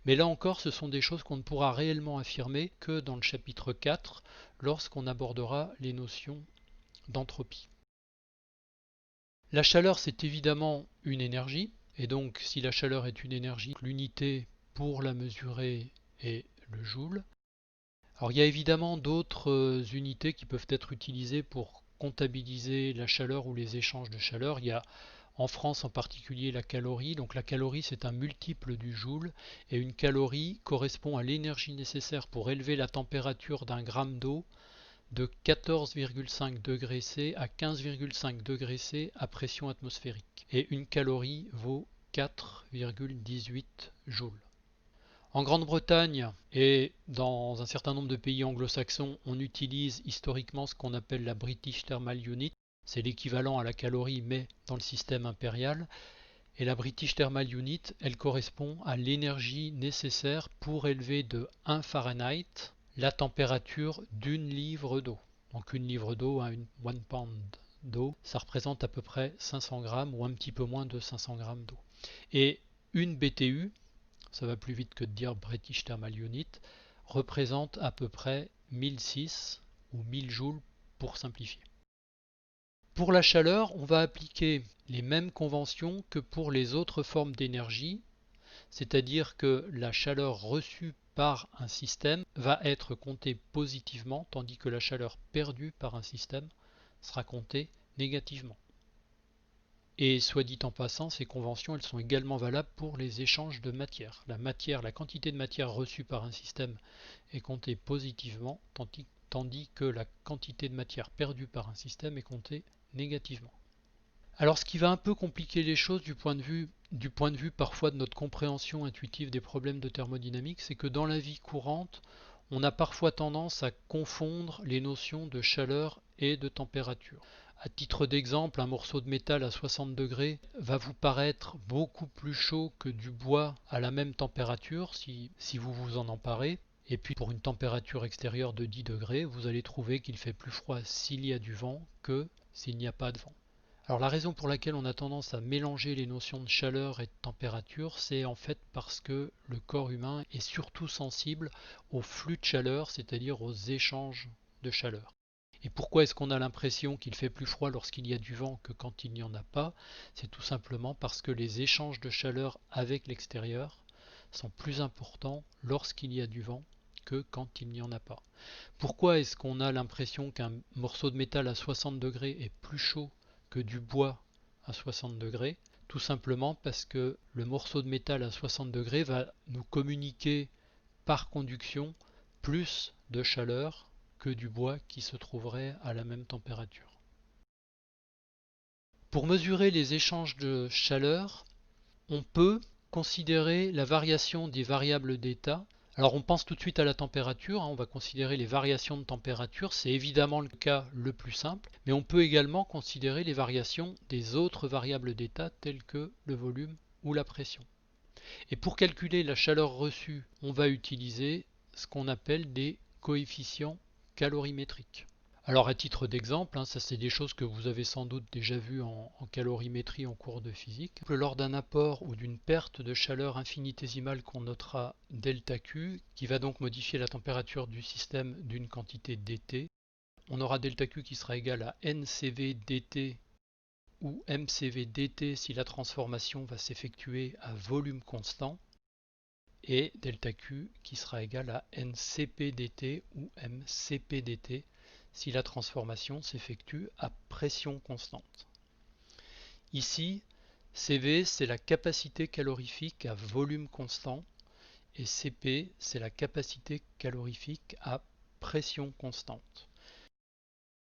Mais là encore, ce sont des choses qu'on ne pourra réellement affirmer que dans le chapitre 4, lorsqu'on abordera les notions d'entropie. La chaleur, c'est évidemment une énergie, et donc si la chaleur est une énergie, l'unité pour la mesurer est le joule. Alors il y a évidemment d'autres unités qui peuvent être utilisées pour comptabiliser la chaleur ou les échanges de chaleur. Il y a en France en particulier la calorie. Donc la calorie c'est un multiple du joule et une calorie correspond à l'énergie nécessaire pour élever la température d'un gramme d'eau de 14,5 degrés C à 15,5 degrés C à pression atmosphérique. Et une calorie vaut 4,18 joules. En Grande-Bretagne et dans un certain nombre de pays anglo-saxons, on utilise historiquement ce qu'on appelle la British Thermal Unit. C'est l'équivalent à la calorie mais dans le système impérial. Et la British Thermal Unit, elle correspond à l'énergie nécessaire pour élever de 1 Fahrenheit la température d'une livre d'eau. Donc une livre d'eau, hein, 1 pound d'eau, ça représente à peu près 500 grammes ou un petit peu moins de 500 grammes d'eau. Et une BTU, ça va plus vite que de dire British Thermal Unit, représente à peu près 1006 ou 1000 joules pour simplifier. Pour la chaleur, on va appliquer les mêmes conventions que pour les autres formes d'énergie, c'est-à-dire que la chaleur reçue par un système va être comptée positivement, tandis que la chaleur perdue par un système sera comptée négativement. Et soit dit en passant, ces conventions elles sont également valables pour les échanges de matière. La quantité de matière reçue par un système est comptée positivement, tandis que la quantité de matière perdue par un système est comptée négativement. Alors ce qui va un peu compliquer les choses du point de vue parfois de notre compréhension intuitive des problèmes de thermodynamique, c'est que dans la vie courante, on a parfois tendance à confondre les notions de chaleur et de température. À titre d'exemple, un morceau de métal à 60 degrés va vous paraître beaucoup plus chaud que du bois à la même température si vous vous en emparez. Et puis pour une température extérieure de 10 degrés, vous allez trouver qu'il fait plus froid s'il y a du vent que s'il n'y a pas de vent. Alors la raison pour laquelle on a tendance à mélanger les notions de chaleur et de température, c'est en fait parce que le corps humain est surtout sensible aux flux de chaleur, c'est-à-dire aux échanges de chaleur. Et pourquoi est-ce qu'on a l'impression qu'il fait plus froid lorsqu'il y a du vent que quand il n'y en a pas? C'est tout simplement parce que les échanges de chaleur avec l'extérieur sont plus importants lorsqu'il y a du vent que quand il n'y en a pas. Pourquoi est-ce qu'on a l'impression qu'un morceau de métal à 60 degrés est plus chaud que du bois à 60 degrés? Tout simplement parce que le morceau de métal à 60 degrés va nous communiquer par conduction plus de chaleur que du bois qui se trouverait à la même température. Pour mesurer les échanges de chaleur, on peut considérer la variation des variables d'état. Alors on pense tout de suite à la température, on va considérer les variations de température, c'est évidemment le cas le plus simple, mais on peut également considérer les variations des autres variables d'état telles que le volume ou la pression. Et pour calculer la chaleur reçue, on va utiliser ce qu'on appelle des coefficients calorimétriques. Alors à titre d'exemple, ça c'est des choses que vous avez sans doute déjà vues en calorimétrie en cours de physique. Lors d'un apport ou d'une perte de chaleur infinitésimale qu'on notera ΔQ, qui va donc modifier la température du système d'une quantité dt, on aura ΔQ qui sera égal à NCV dt ou MCV dt si la transformation va s'effectuer à volume constant, et ΔQ qui sera égal à NCP dt ou MCP dt si la transformation s'effectue à pression constante. Ici, CV c'est la capacité calorifique à volume constant et CP c'est la capacité calorifique à pression constante.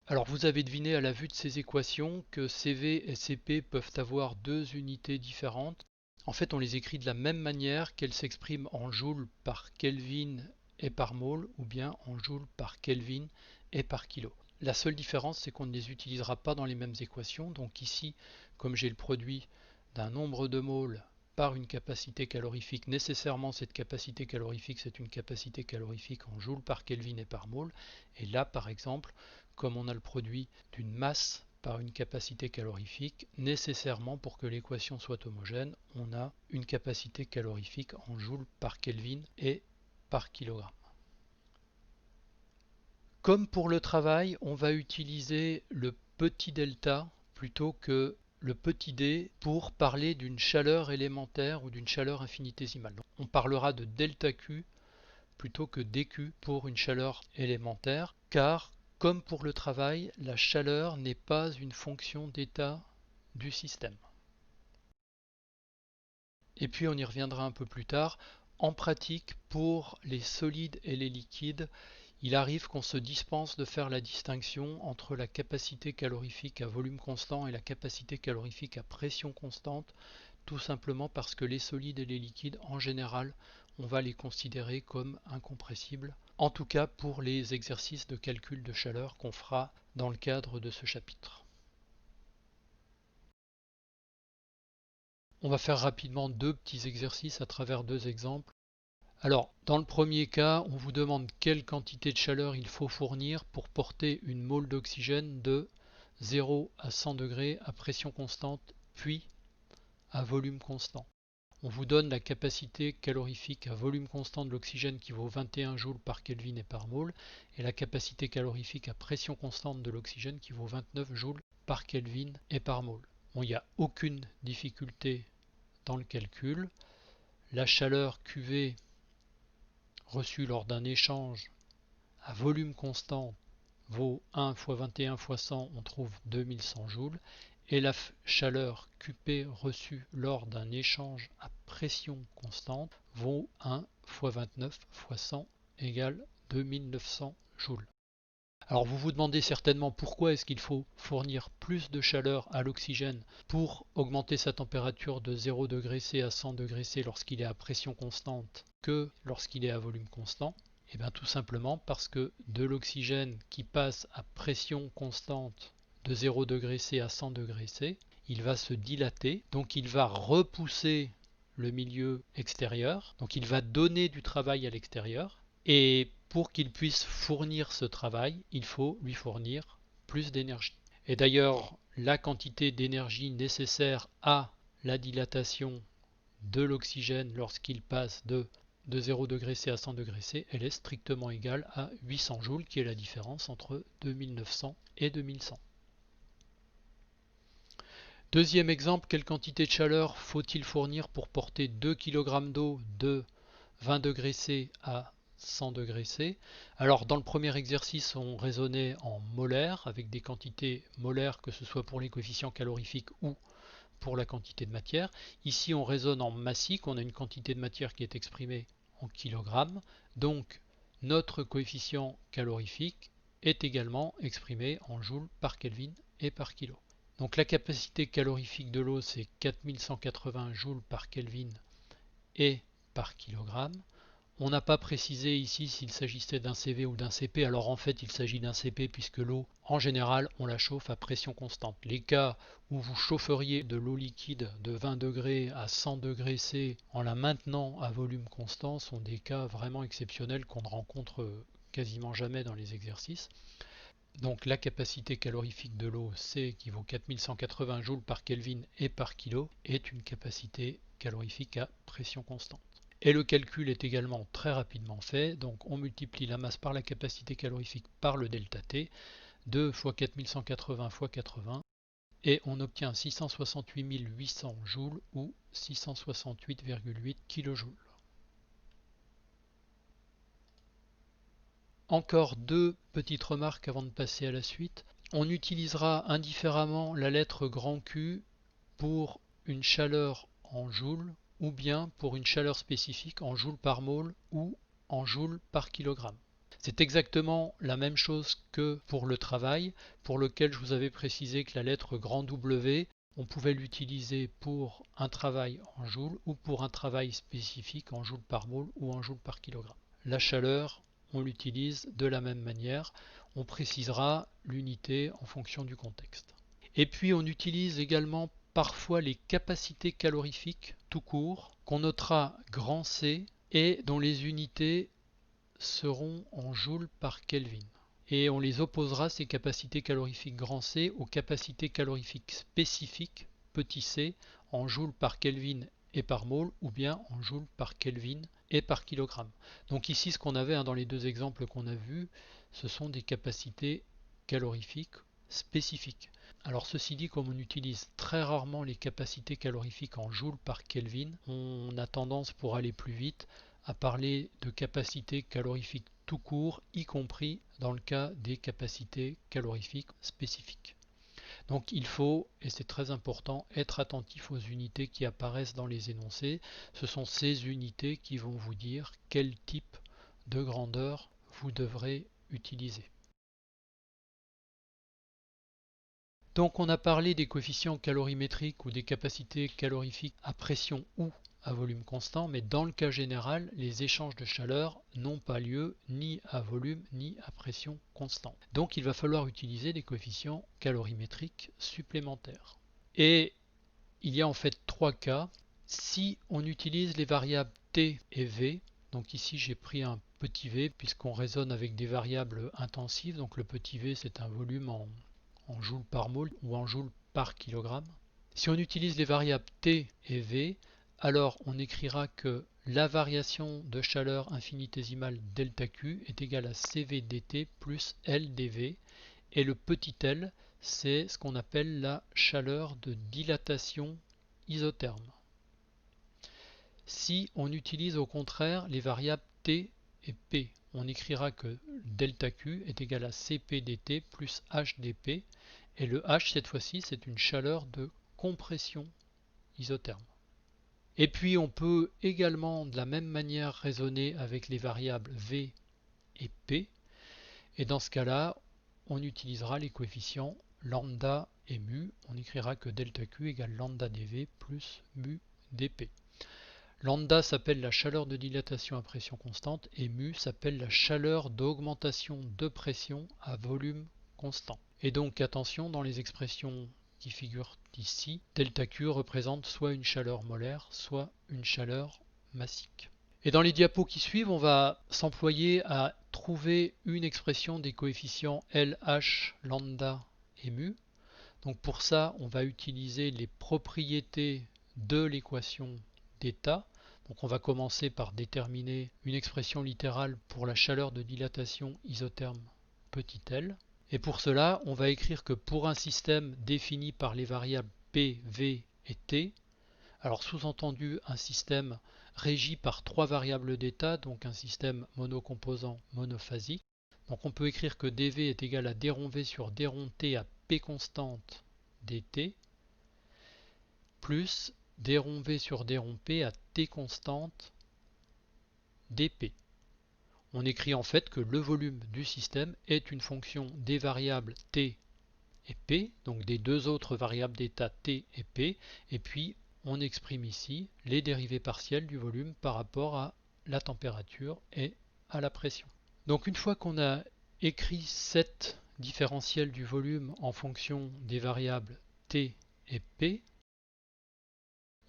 Alors vous avez deviné à la vue de ces équations que CV et CP peuvent avoir deux unités différentes. En fait, on les écrit de la même manière qu'elles s'expriment en joules par Kelvin et par mole, ou bien en joules par Kelvin et par kilo. La seule différence, c'est qu'on ne les utilisera pas dans les mêmes équations. Donc ici, comme j'ai le produit d'un nombre de moles par une capacité calorifique, nécessairement cette capacité calorifique, c'est une capacité calorifique en joules par Kelvin et par mole. Et là, par exemple, comme on a le produit d'une masse par une capacité calorifique, nécessairement pour que l'équation soit homogène, on a une capacité calorifique en joules par Kelvin et par kilogramme. Comme pour le travail, on va utiliser le petit delta plutôt que le petit d pour parler d'une chaleur élémentaire ou d'une chaleur infinitésimale. Donc, on parlera de delta Q plutôt que dQ pour une chaleur élémentaire, car comme pour le travail, la chaleur n'est pas une fonction d'état du système. Et puis on y reviendra un peu plus tard. En pratique, pour les solides et les liquides, il arrive qu'on se dispense de faire la distinction entre la capacité calorifique à volume constant et la capacité calorifique à pression constante, tout simplement parce que les solides et les liquides, en général, on va les considérer comme incompressibles, en tout cas pour les exercices de calcul de chaleur qu'on fera dans le cadre de ce chapitre. On va faire rapidement deux petits exercices à travers deux exemples. Alors, dans le premier cas, on vous demande quelle quantité de chaleur il faut fournir pour porter une mole d'oxygène de 0 à 100 degrés à pression constante, puis à volume constant. On vous donne la capacité calorifique à volume constant de l'oxygène qui vaut 21 joules par Kelvin et par mole, et la capacité calorifique à pression constante de l'oxygène qui vaut 29 joules par Kelvin et par mole. Bon, il n'y a aucune difficulté dans le calcul. la chaleur QV reçue lors d'un échange à volume constant vaut 1 fois 21 fois 100, on trouve 2100 joules, et la chaleur QP reçue lors d'un échange à pression constante vaut 1 fois 29 fois 100 égale 2900 joules. Alors vous vous demandez certainement pourquoi est-ce qu'il faut fournir plus de chaleur à l'oxygène pour augmenter sa température de 0 degré C à 100 degré C lorsqu'il est à pression constante que lorsqu'il est à volume constant. Et bien tout simplement parce que de l'oxygène qui passe à pression constante de 0 degré C à 100 degré C, il va se dilater, donc il va repousser le milieu extérieur, donc il va donner du travail à l'extérieur, et pour qu'il puisse fournir ce travail, il faut lui fournir plus d'énergie. Et d'ailleurs, la quantité d'énergie nécessaire à la dilatation de l'oxygène lorsqu'il passe de 0 degré C à 100 degré C, elle est strictement égale à 800 joules, qui est la différence entre 2900 et 2100. Deuxième exemple, quelle quantité de chaleur faut-il fournir pour porter 2 kg d'eau de 20 degrés C à 100 degrés C? Alors dans le premier exercice, on raisonnait en molaires, avec des quantités molaires, que ce soit pour les coefficients calorifiques ou pour la quantité de matière. Ici, on raisonne en massique, on a une quantité de matière qui est exprimée en kilogrammes, donc notre coefficient calorifique est également exprimé en joules par Kelvin et par kilo. Donc la capacité calorifique de l'eau, c'est 4180 joules par Kelvin et par kilogramme. On n'a pas précisé ici s'il s'agissait d'un CV ou d'un CP, alors en fait il s'agit d'un CP puisque l'eau, en général, on la chauffe à pression constante. Les cas où vous chaufferiez de l'eau liquide de 20 degrés à 100 degrés C en la maintenant à volume constant sont des cas vraiment exceptionnels qu'on ne rencontre quasiment jamais dans les exercices. Donc la capacité calorifique de l'eau, C, qui vaut 4180 joules par Kelvin et par kilo, est une capacité calorifique à pression constante. Et le calcul est également très rapidement fait, donc on multiplie la masse par la capacité calorifique par le delta T, 2 fois 4180 fois 80, et on obtient 668 800 joules ou 668,8 kJ. Encore deux petites remarques avant de passer à la suite. On utilisera indifféremment la lettre grand Q pour une chaleur en joules ou bien pour une chaleur spécifique en joules par mole ou en joules par kilogramme. C'est exactement la même chose que pour le travail, pour lequel je vous avais précisé que la lettre grand W, on pouvait l'utiliser pour un travail en joules ou pour un travail spécifique en joules par mole ou en joules par kilogramme. La chaleur, on l'utilise de la même manière, on précisera l'unité en fonction du contexte. Et puis on utilise également parfois les capacités calorifiques tout court, qu'on notera grand C et dont les unités seront en joules par Kelvin. Et on les opposera, ces capacités calorifiques grand C, aux capacités calorifiques spécifiques petit c, en joules par Kelvin et par mole, ou bien en joules par Kelvin et par kilogramme. Donc ici, ce qu'on avait dans les deux exemples qu'on a vus, ce sont des capacités calorifiques spécifiques. Alors ceci dit, comme on utilise très rarement les capacités calorifiques en joules par Kelvin, on a tendance, pour aller plus vite, à parler de capacités calorifiques tout court, y compris dans le cas des capacités calorifiques spécifiques. Donc il faut, et c'est très important, être attentif aux unités qui apparaissent dans les énoncés. Ce sont ces unités qui vont vous dire quel type de grandeur vous devrez utiliser. Donc on a parlé des coefficients calorimétriques ou des capacités calorifiques à pression ou à volume constant, mais dans le cas général, les échanges de chaleur n'ont pas lieu ni à volume ni à pression constante. Donc il va falloir utiliser des coefficients calorimétriques supplémentaires. Et il y a en fait trois cas. Si on utilise les variables T et V, donc ici j'ai pris un petit v puisqu'on raisonne avec des variables intensives, donc le petit v c'est un volume en joules par mole ou en joules par kilogramme. Si on utilise les variables T et V, alors on écrira que la variation de chaleur infinitésimale delta Q est égale à CV dt plus L dV, et le petit l, c'est ce qu'on appelle la chaleur de dilatation isotherme. Si on utilise au contraire les variables T et P, on écrira que delta Q est égal à Cp dt plus H dP, et le H cette fois-ci c'est une chaleur de compression isotherme. Et puis on peut également de la même manière raisonner avec les variables V et P, et dans ce cas-là on utilisera les coefficients lambda et mu, on écrira que delta Q égale lambda dV plus mu dP. Lambda s'appelle la chaleur de dilatation à pression constante et mu s'appelle la chaleur d'augmentation de pression à volume constant. Et donc attention, dans les expressions qui figurent ici, delta Q représente soit une chaleur molaire, soit une chaleur massique. Et dans les diapos qui suivent, on va s'employer à trouver une expression des coefficients LH, lambda et mu. Donc pour ça, on va utiliser les propriétés de l'équation d'état. Donc on va commencer par déterminer une expression littérale pour la chaleur de dilatation isotherme petit l. Et pour cela, on va écrire que pour un système défini par les variables P, V et T, alors sous-entendu un système régi par trois variables d'état, donc un système monocomposant monophasique. Donc on peut écrire que dV est égal à d rond V sur d rond T à P constante dt plus d rond V sur d rond P à T constante dP. On écrit en fait que le volume du système est une fonction des variables T et P, donc des deux autres variables d'état T et P, et puis on exprime ici les dérivées partielles du volume par rapport à la température et à la pression. Donc une fois qu'on a écrit cette différentielle du volume en fonction des variables T et P,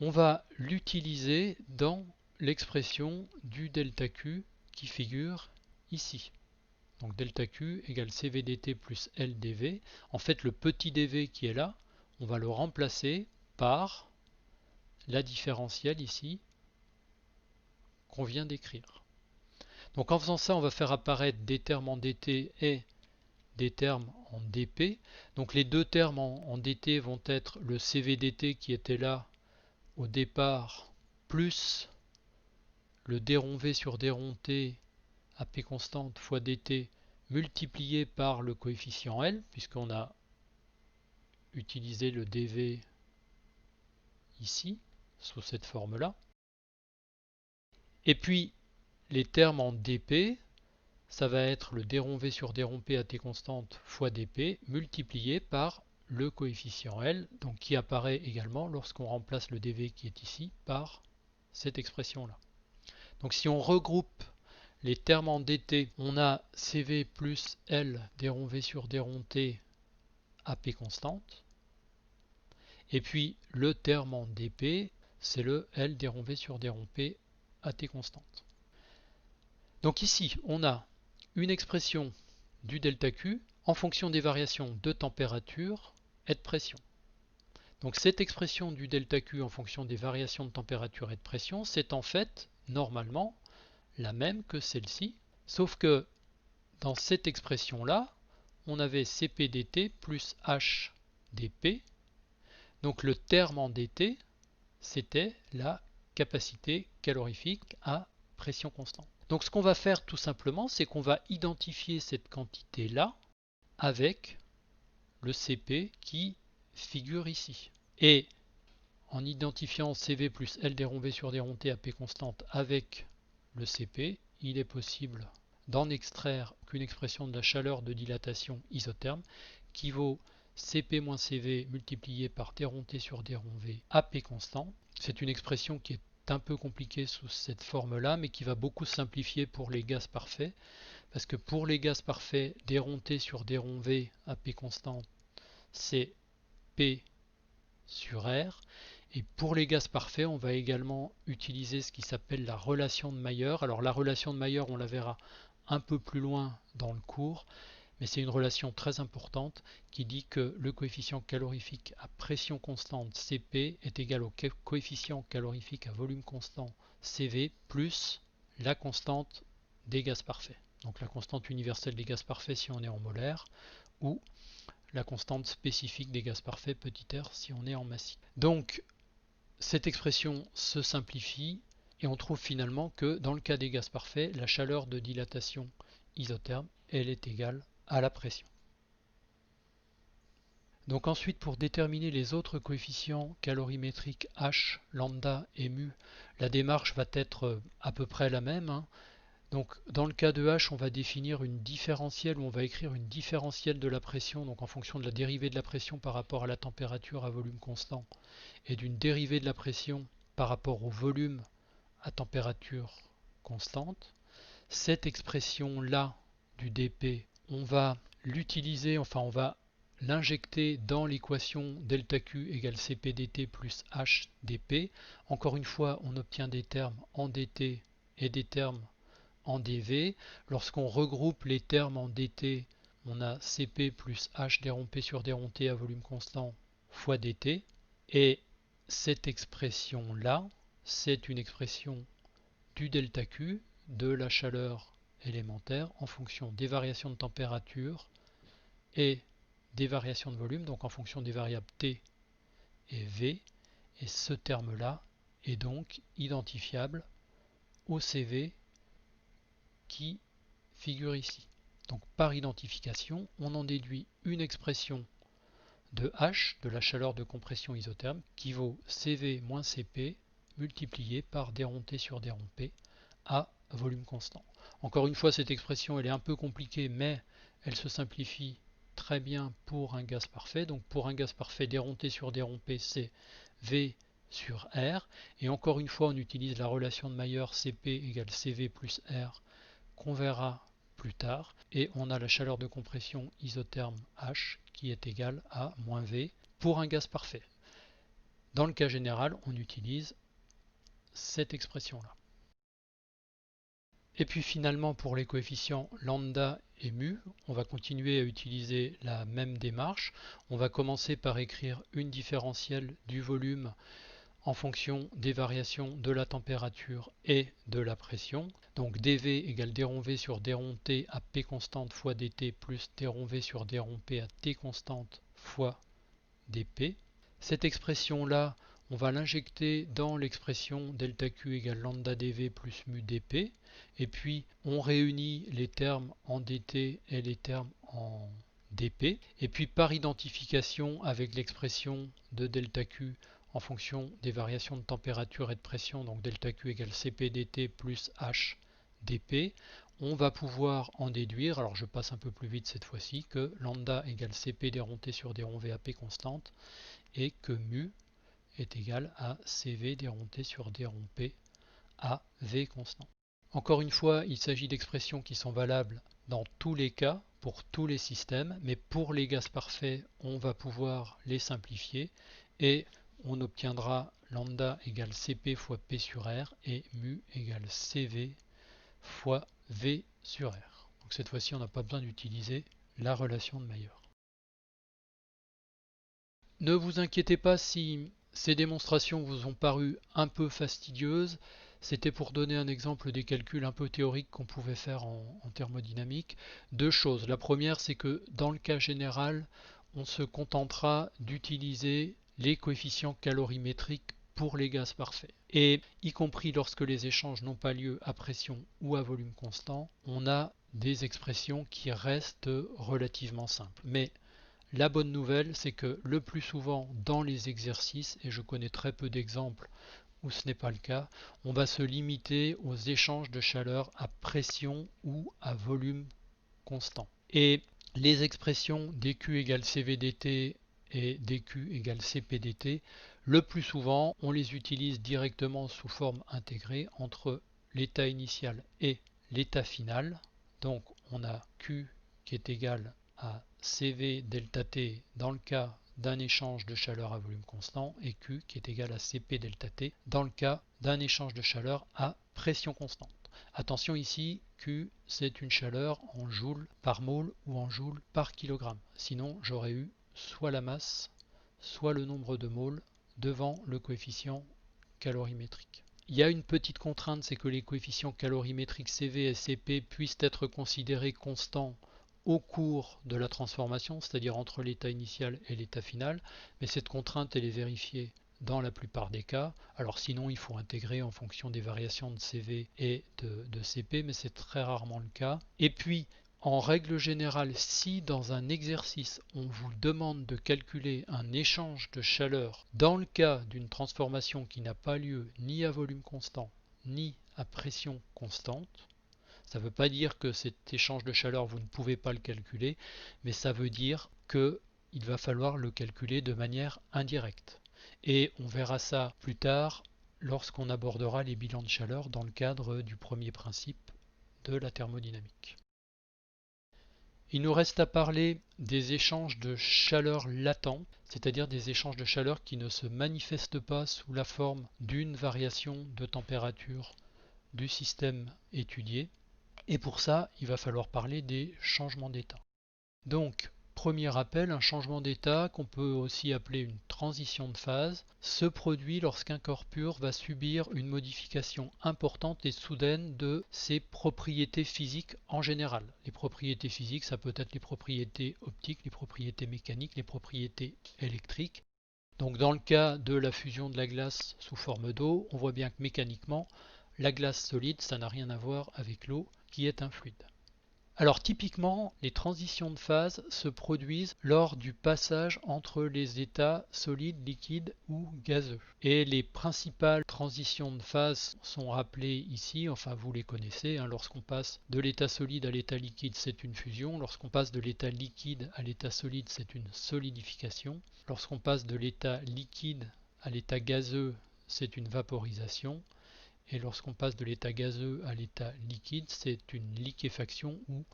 on va l'utiliser dans l'expression du delta Q qui figure ici. Donc delta Q égale CV dt plus L dV. En fait, le petit dV qui est là, on va le remplacer par la différentielle ici qu'on vient d'écrire. Donc en faisant ça, on va faire apparaître des termes en dt et des termes en dp. Donc les deux termes en dt vont être le CV dt qui était là au départ, plus le d rond V sur d rond T à P constante fois dt multiplié par le coefficient L, puisqu'on a utilisé le dV ici, sous cette forme-là. Et puis, les termes en dP, ça va être le d rond V sur d rond P à T constante fois dP multiplié par le coefficient L, donc qui apparaît également lorsqu'on remplace le dV qui est ici par cette expression-là. Donc si on regroupe les termes en dt, on a CV plus L d rond V sur d rond T à P constante. Et puis le terme en dP, c'est le L d rond V sur d rond P à T constante. Donc ici, on a une expression du delta Q en fonction des variations de température et de pression. Donc cette expression du delta Q en fonction des variations de température et de pression, c'est en fait, normalement, la même que celle-ci, sauf que dans cette expression-là, on avait Cp dt plus H dP. Donc le terme en dt, c'était la capacité calorifique à pression constante. Donc ce qu'on va faire tout simplement, c'est qu'on va identifier cette quantité-là avec le Cp qui figure ici. Et en identifiant Cv plus L d rond V sur d rond T à P constante avec le Cp, il est possible d'en extraire qu'une expression de la chaleur de dilatation isotherme qui vaut Cp moins Cv multiplié par d rond T sur d rond V à P constant. C'est une expression qui est un peu compliquée sous cette forme-là, mais qui va beaucoup simplifier pour les gaz parfaits, parce que pour les gaz parfaits, d rond T sur d rond V à P constante, c'est P sur R. Et pour les gaz parfaits, on va également utiliser ce qui s'appelle la relation de Mayer. Alors la relation de Mayer, on la verra un peu plus loin dans le cours, mais c'est une relation très importante qui dit que le coefficient calorifique à pression constante Cp est égal au coefficient calorifique à volume constant Cv plus la constante des gaz parfaits. Donc la constante universelle des gaz parfaits si on est en molaire, ou la constante spécifique des gaz parfaits petit r si on est en massif. Donc cette expression se simplifie Et on trouve finalement que dans le cas des gaz parfaits, la chaleur de dilatation isotherme, elle est égale à la pression. Donc ensuite, pour déterminer les autres coefficients calorimétriques H, lambda et mu, la démarche va être à peu près la même, hein. Donc dans le cas de H, on va définir une différentielle, ou on va écrire une différentielle de la pression, donc en fonction de la dérivée de la pression par rapport à la température à volume constant, et d'une dérivée de la pression par rapport au volume à température constante. Cette expression-là du dP, on va l'utiliser, enfin on va l'injecter dans l'équation delta Q égale Cp dt plus H dP. Encore une fois, on obtient des termes en dt et des termes en dV. Lorsqu'on regroupe les termes en dt, on a Cp plus H dρP sur dρT à volume constant fois dt. Et cette expression-là, c'est une expression du delta Q, de la chaleur élémentaire, en fonction des variations de température et des variations de volume, donc en fonction des variables T et V. Et ce terme-là est donc identifiable au CV qui figure ici. Donc par identification, on en déduit une expression de H, de la chaleur de compression isotherme, qui vaut CV moins Cp multiplié par dρT sur dρP à volume constant. Encore une fois, cette expression elle est un peu compliquée, mais elle se simplifie très bien pour un gaz parfait. Donc pour un gaz parfait, dρT sur dρP, c'est V sur R. Et encore une fois, on utilise la relation de Mayer Cp égale Cv plus R, qu'on verra plus tard. Et on a la chaleur de compression isotherme H qui est égale à moins V pour un gaz parfait. Dans le cas général, on utilise cette expression-là. Et puis finalement, pour les coefficients lambda et mu, on va continuer à utiliser la même démarche. On va commencer par écrire une différentielle du volume en fonction des variations de la température et de la pression. Donc dV égale dρV sur dρT à P constante fois dt plus dρV sur dρP à T constante fois dP. Cette expression-là, on va l'injecter dans l'expression delta Q égale lambda dV plus mu dP. Et puis, on réunit les termes en dt et les termes en dP. Et puis, par identification avec l'expression de delta Q en fonction des variations de température et de pression, donc delta Q égale Cp dt plus H dP, on va pouvoir en déduire, alors je passe un peu plus vite cette fois-ci, que lambda égale Cp dρT sur dρV à P constante, et que mu est égal à Cv dρT sur dρP à V constant. Encore une fois, il s'agit d'expressions qui sont valables dans tous les cas, pour tous les systèmes, mais pour les gaz parfaits, on va pouvoir les simplifier et on obtiendra lambda égale Cp fois P sur R et mu égale Cv fois V sur R. Donc cette fois-ci, on n'a pas besoin d'utiliser la relation de Mayer. Ne vous inquiétez pas si ces démonstrations vous ont paru un peu fastidieuses. C'était pour donner un exemple des calculs un peu théoriques qu'on pouvait faire en thermodynamique. Deux choses. La première, c'est que dans le cas général, on se contentera d'utiliser les coefficients calorimétriques pour les gaz parfaits. Et y compris lorsque les échanges n'ont pas lieu à pression ou à volume constant, on a des expressions qui restent relativement simples. Mais la bonne nouvelle, c'est que le plus souvent dans les exercices, et je connais très peu d'exemples où ce n'est pas le cas, on va se limiter aux échanges de chaleur à pression ou à volume constant. Et les expressions dQ égale CVdt et dQ égale CPdt, le plus souvent, on les utilise directement sous forme intégrée entre l'état initial et l'état final. Donc on a Q qui est égal à CV delta T dans le cas d'un échange de chaleur à volume constant et Q qui est égal à Cp delta T dans le cas d'un échange de chaleur à pression constante. Attention ici, Q c'est une chaleur en joule par mole ou en joule par kilogramme. Sinon j'aurais eu soit la masse, soit le nombre de moles devant le coefficient calorimétrique. Il y a une petite contrainte, c'est que les coefficients calorimétriques CV et Cp puissent être considérés constants au cours de la transformation, c'est-à-dire entre l'état initial et l'état final, mais cette contrainte elle est vérifiée dans la plupart des cas. Alors sinon, il faut intégrer en fonction des variations de CV et de CP, mais c'est très rarement le cas. Et puis, en règle générale, si dans un exercice, on vous demande de calculer un échange de chaleur dans le cas d'une transformation qui n'a pas lieu ni à volume constant, ni à pression constante, ça ne veut pas dire que cet échange de chaleur, vous ne pouvez pas le calculer, mais ça veut dire qu'il va falloir le calculer de manière indirecte. Et on verra ça plus tard lorsqu'on abordera les bilans de chaleur dans le cadre du premier principe de la thermodynamique. Il nous reste à parler des échanges de chaleur latents, c'est-à-dire des échanges de chaleur qui ne se manifestent pas sous la forme d'une variation de température du système étudié. Et pour ça, il va falloir parler des changements d'état. Donc, premier rappel, un changement d'état, qu'on peut aussi appeler une transition de phase, se produit lorsqu'un corps pur va subir une modification importante et soudaine de ses propriétés physiques en général. Les propriétés physiques, ça peut être les propriétés optiques, les propriétés mécaniques, les propriétés électriques. Donc dans le cas de la fusion de la glace sous forme d'eau, on voit bien que mécaniquement, la glace solide, ça n'a rien à voir avec l'eau qui est un fluide. Alors typiquement, les transitions de phase se produisent lors du passage entre les états solides, liquides ou gazeux. Et les principales transitions de phase sont rappelées ici, enfin vous les connaissez, hein, lorsqu'on passe de l'état solide à l'état liquide, c'est une fusion. Lorsqu'on passe de l'état liquide à l'état solide, c'est une solidification. Lorsqu'on passe de l'état liquide à l'état gazeux, c'est une vaporisation. Et lorsqu'on passe de l'état gazeux à l'état liquide, c'est une liquéfaction ou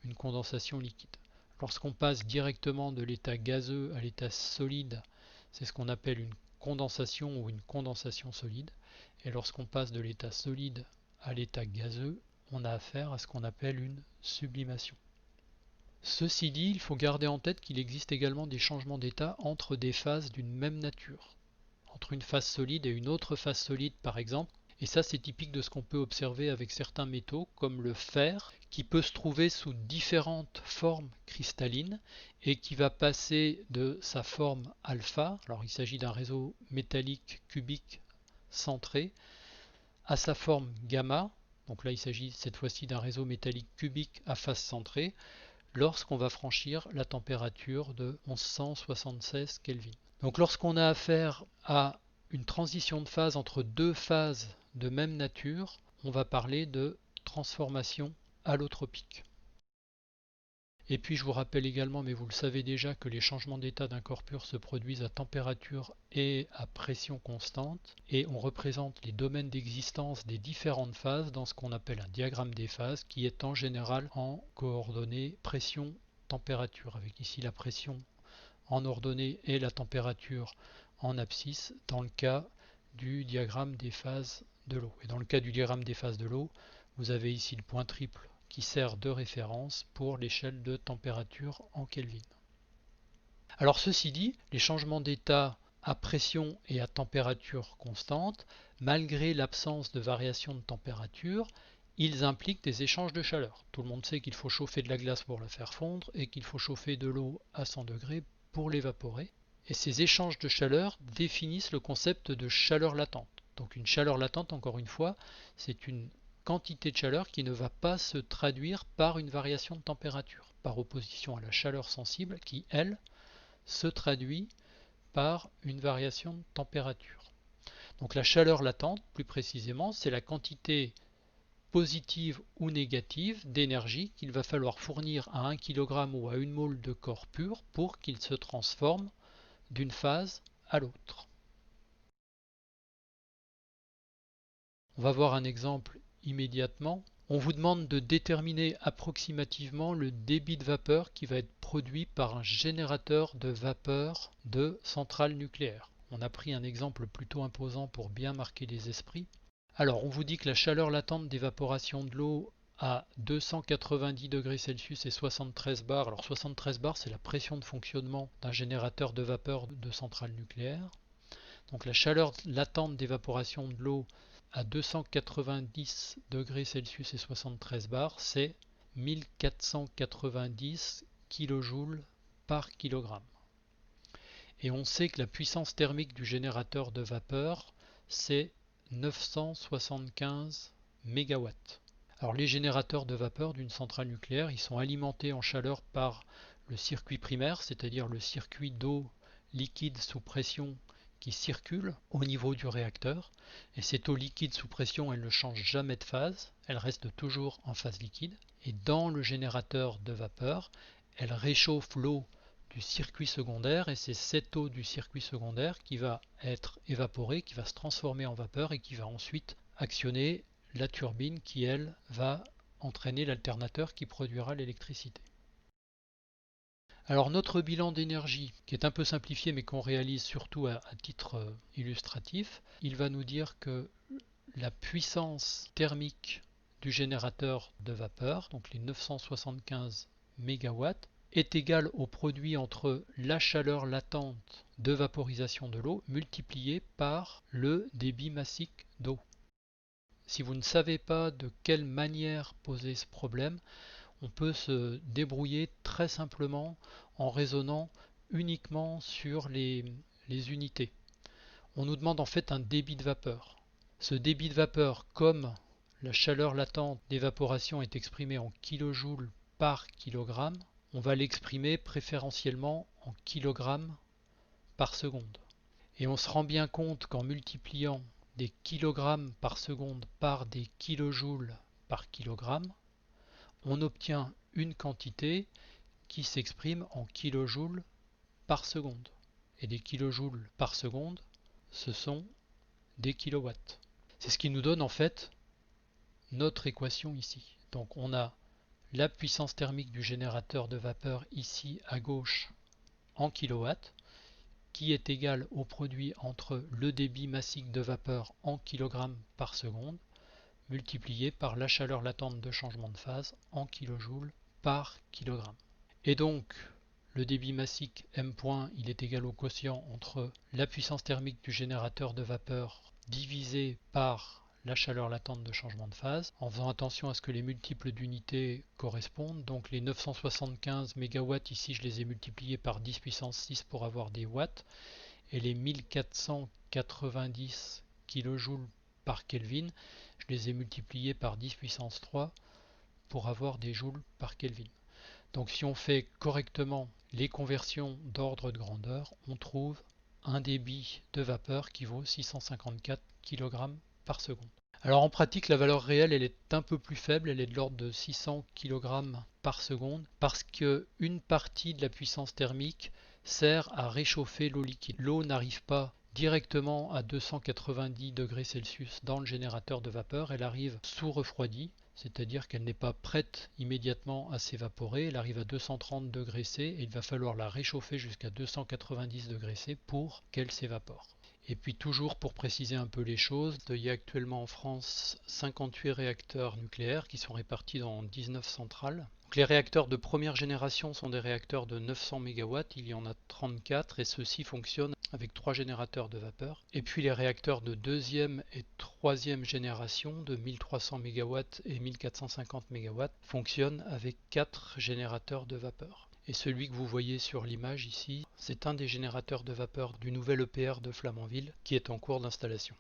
une condensation liquide. Lorsqu'on passe directement de l'état gazeux à l'état solide, c'est ce qu'on appelle une condensation ou une condensation solide. Et lorsqu'on passe de l'état solide à l'état gazeux, on a affaire à ce qu'on appelle une sublimation. Ceci dit, il faut garder en tête qu'il existe également des changements d'état entre des phases d'une même nature. Entre une phase solide et une autre phase solide par exemple. Et ça, c'est typique de ce qu'on peut observer avec certains métaux, comme le fer, qui peut se trouver sous différentes formes cristallines et qui va passer de sa forme alpha, alors il s'agit d'un réseau métallique cubique centré, à sa forme gamma, donc là il s'agit cette fois-ci d'un réseau métallique cubique à face centrée, lorsqu'on va franchir la température de 1176 Kelvin. Donc lorsqu'on a affaire à une transition de phase entre deux phases de même nature, on va parler de transformation allotropique. Et puis je vous rappelle également, mais vous le savez déjà, que les changements d'état d'un corps pur se produisent à température et à pression constante, et on représente les domaines d'existence des différentes phases dans ce qu'on appelle un diagramme des phases, qui est en général en coordonnées pression-température, avec ici la pression en ordonnée et la température en abscisse dans le cas du diagramme des phases de l'eau. Et dans le cas du diagramme des phases de l'eau, vous avez ici le point triple qui sert de référence pour l'échelle de température en Kelvin. Alors ceci dit, les changements d'état à pression et à température constante, malgré l'absence de variation de température, ils impliquent des échanges de chaleur. Tout le monde sait qu'il faut chauffer de la glace pour la faire fondre et qu'il faut chauffer de l'eau à 100 degrés pour l'évaporer. Et ces échanges de chaleur définissent le concept de chaleur latente. Donc une chaleur latente, encore une fois, c'est une quantité de chaleur qui ne va pas se traduire par une variation de température, par opposition à la chaleur sensible qui, elle, se traduit par une variation de température. Donc la chaleur latente, plus précisément, c'est la quantité positive ou négative d'énergie qu'il va falloir fournir à 1 kg ou à 1 mole de corps pur pour qu'il se transforme d'une phase à l'autre. On va voir un exemple immédiatement. On vous demande de déterminer approximativement le débit de vapeur qui va être produit par un générateur de vapeur de centrale nucléaire. On a pris un exemple plutôt imposant pour bien marquer les esprits. Alors, on vous dit que la chaleur latente d'évaporation de l'eau à 290 degrés Celsius et 73 bars. Alors 73 bars, c'est la pression de fonctionnement d'un générateur de vapeur de centrale nucléaire. Donc la chaleur latente d'évaporation de l'eau à 290 degrés Celsius et 73 bars, c'est 1490 kJ par kilogramme. Et on sait que la puissance thermique du générateur de vapeur, c'est 975 MW. Alors les générateurs de vapeur d'une centrale nucléaire, ils sont alimentés en chaleur par le circuit primaire, c'est-à-dire le circuit d'eau liquide sous pression qui circule au niveau du réacteur. Et cette eau liquide sous pression, elle ne change jamais de phase, elle reste toujours en phase liquide. Et dans le générateur de vapeur, elle réchauffe l'eau du circuit secondaire et c'est cette eau du circuit secondaire qui va être évaporée, qui va se transformer en vapeur et qui va ensuite actionner la turbine qui, elle, va entraîner l'alternateur qui produira l'électricité. Alors notre bilan d'énergie, qui est un peu simplifié mais qu'on réalise surtout à titre illustratif, il va nous dire que la puissance thermique du générateur de vapeur, donc les 975 MW, est égale au produit entre la chaleur latente de vaporisation de l'eau multipliée par le débit massique d'eau. Si vous ne savez pas de quelle manière poser ce problème, on peut se débrouiller très simplement en raisonnant uniquement sur les unités. On nous demande en fait un débit de vapeur. Ce débit de vapeur, comme la chaleur latente d'évaporation est exprimée en kilojoules par kilogramme, on va l'exprimer préférentiellement en kilogrammes par seconde. Et on se rend bien compte qu'en multipliant des kilogrammes par seconde par des kilojoules par kilogramme, on obtient une quantité qui s'exprime en kilojoules par seconde. Et des kilojoules par seconde, ce sont des kilowatts. C'est ce qui nous donne en fait notre équation ici. Donc on a la puissance thermique du générateur de vapeur ici à gauche en kilowatts, qui est égale au produit entre le débit massique de vapeur en kilogrammes par seconde multiplié par la chaleur latente de changement de phase en kilojoules par kilogramme. Et donc le débit massique M point, il est égal au quotient entre la puissance thermique du générateur de vapeur divisé par la chaleur latente de changement de phase, en faisant attention à ce que les multiples d'unités correspondent. Donc les 975 MW ici, je les ai multipliés par 10 puissance 6 pour avoir des watts, et les 1490 kJ par Kelvin, je les ai multipliés par 10 puissance 3 pour avoir des joules par Kelvin. Donc si on fait correctement les conversions d'ordre de grandeur, on trouve un débit de vapeur qui vaut 654 kg par seconde. Alors en pratique, la valeur réelle, elle est un peu plus faible, elle est de l'ordre de 600 kg par seconde, parce qu'une partie de la puissance thermique sert à réchauffer l'eau liquide. L'eau n'arrive pas directement à 290 degrés Celsius dans le générateur de vapeur, elle arrive sous refroidi, c'est-à-dire qu'elle n'est pas prête immédiatement à s'évaporer, elle arrive à 230 degrés C et il va falloir la réchauffer jusqu'à 290 degrés C pour qu'elle s'évapore. Et puis toujours pour préciser un peu les choses, il y a actuellement en France 58 réacteurs nucléaires qui sont répartis dans 19 centrales. Donc les réacteurs de première génération sont des réacteurs de 900 MW, il y en a 34 et ceux-ci fonctionnent avec 3 générateurs de vapeur. Et puis les réacteurs de deuxième et troisième génération de 1300 MW et 1450 MW fonctionnent avec 4 générateurs de vapeur. Et celui que vous voyez sur l'image ici, c'est un des générateurs de vapeur du nouvel EPR de Flamanville qui est en cours d'installation.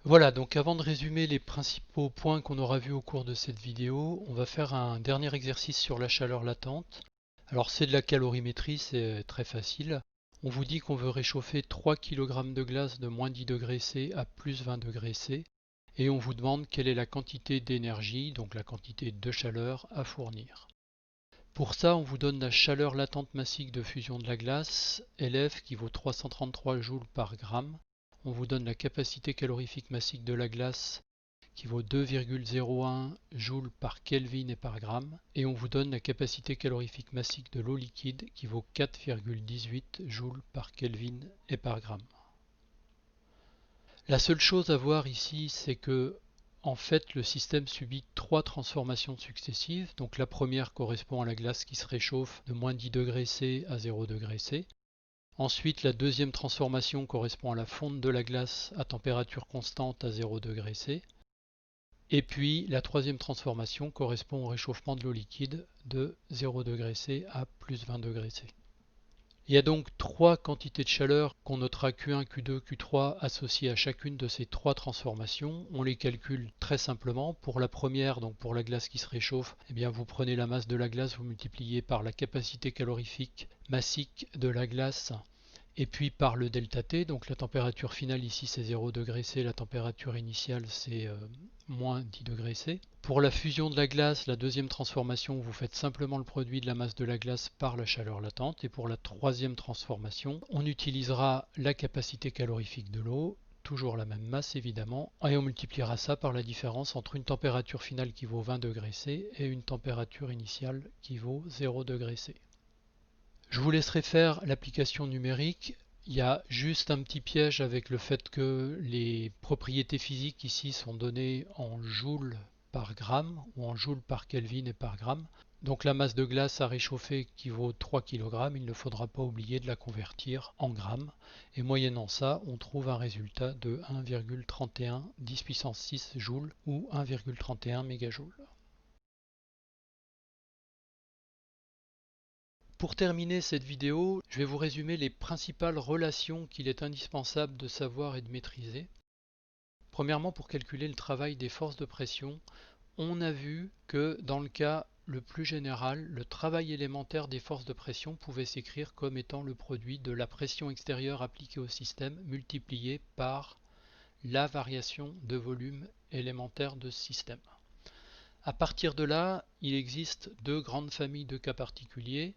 Voilà, donc avant de résumer les principaux points qu'on aura vus au cours de cette vidéo, on va faire un dernier exercice sur la chaleur latente. Alors c'est de la calorimétrie, c'est très facile. On vous dit qu'on veut réchauffer 3 kg de glace de moins 10 degrés C à plus 20 degrés C. Et on vous demande quelle est la quantité d'énergie, donc la quantité de chaleur à fournir. Pour ça, on vous donne la chaleur latente massique de fusion de la glace, LF, qui vaut 333 joules par gramme. On vous donne la capacité calorifique massique de la glace, qui vaut 2,01 joules par Kelvin et par gramme. Et on vous donne la capacité calorifique massique de l'eau liquide, qui vaut 4,18 joules par Kelvin et par gramme. La seule chose à voir ici, c'est que en fait, le système subit 3 transformations successives. Donc la première correspond à la glace qui se réchauffe de moins 10 degrés C à 0 degré C. Ensuite, la deuxième transformation correspond à la fonte de la glace à température constante à 0 degré C. Et puis la troisième transformation correspond au réchauffement de l'eau liquide de 0 degré C à plus 20 degrés C. Il y a donc trois quantités de chaleur qu'on notera Q1, Q2, Q3 associées à chacune de ces trois transformations. On les calcule très simplement. Pour la première, donc pour la glace qui se réchauffe, eh bien vous prenez la masse de la glace, vous multipliez par la capacité calorifique massique de la glace et puis par le delta T, donc la température finale ici c'est 0 degré C, la température initiale c'est moins 10 degrés C. Pour la fusion de la glace, la deuxième transformation, vous faites simplement le produit de la masse de la glace par la chaleur latente. Et pour la troisième transformation, on utilisera la capacité calorifique de l'eau, toujours la même masse évidemment, et on multipliera ça par la différence entre une température finale qui vaut 20 degrés C et une température initiale qui vaut 0 degré C. Je vous laisserai faire l'application numérique. Il y a juste un petit piège avec le fait que les propriétés physiques ici sont données en joules par gramme ou en joules par Kelvin et par gramme. Donc la masse de glace à réchauffer qui vaut 3 kg, il ne faudra pas oublier de la convertir en grammes. Et moyennant ça, on trouve un résultat de 1,31 10 puissance 6 joules ou 1,31 mégajoules. Pour terminer cette vidéo, je vais vous résumer les principales relations qu'il est indispensable de savoir et de maîtriser. Premièrement, pour calculer le travail des forces de pression, on a vu que dans le cas le plus général, le travail élémentaire des forces de pression pouvait s'écrire comme étant le produit de la pression extérieure appliquée au système multiplié par la variation de volume élémentaire de ce système. À partir de là, il existe deux grandes familles de cas particuliers.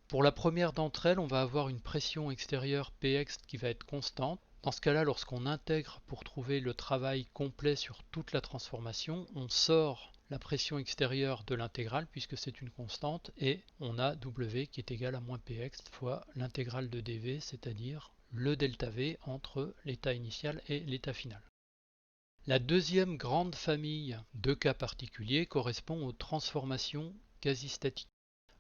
Pour la première d'entre elles, on va avoir une pression extérieure Px qui va être constante. Dans ce cas-là, lorsqu'on intègre pour trouver le travail complet sur toute la transformation, on sort la pression extérieure de l'intégrale puisque c'est une constante et on a W qui est égal à moins Px fois l'intégrale de dV, c'est-à-dire le delta V entre l'état initial et l'état final. La deuxième grande famille de cas particuliers correspond aux transformations quasi-statiques.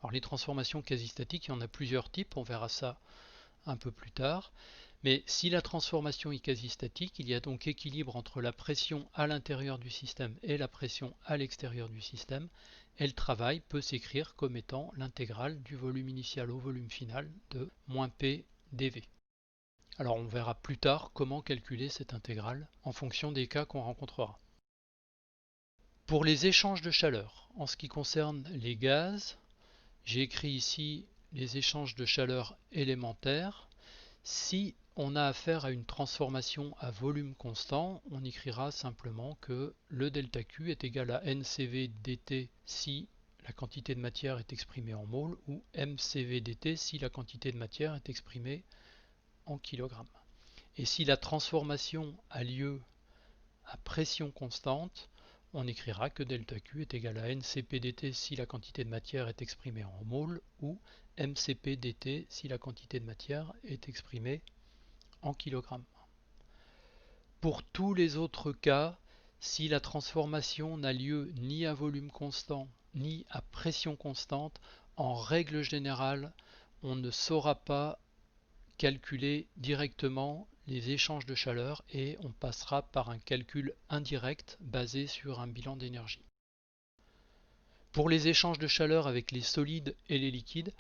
Alors les transformations quasi-statiques, il y en a plusieurs types, on verra ça un peu plus tard. Mais si la transformation est quasi-statique, il y a donc équilibre entre la pression à l'intérieur du système et la pression à l'extérieur du système. Et le travail peut s'écrire comme étant l'intégrale du volume initial au volume final de moins P dV. Alors on verra plus tard comment calculer cette intégrale en fonction des cas qu'on rencontrera. Pour les échanges de chaleur, en ce qui concerne les gaz, j'ai écrit ici les échanges de chaleur élémentaires. Si on a affaire à une transformation à volume constant, on écrira simplement que le delta Q est égal à NCV dt si la quantité de matière est exprimée en mol ou MCV dt si la quantité de matière est exprimée en kilogrammes. Et si la transformation a lieu à pression constante, on écrira que delta Q est égal à NCP dt si la quantité de matière est exprimée en mol ou MCP dt si la quantité de matière est exprimée en kilogrammes. Pour tous les autres cas, si la transformation n'a lieu ni à volume constant ni à pression constante, en règle générale, on ne saura pas calculer directement les échanges de chaleur et on passera par un calcul indirect basé sur un bilan d'énergie. Pour les échanges de chaleur avec les solides et les liquides,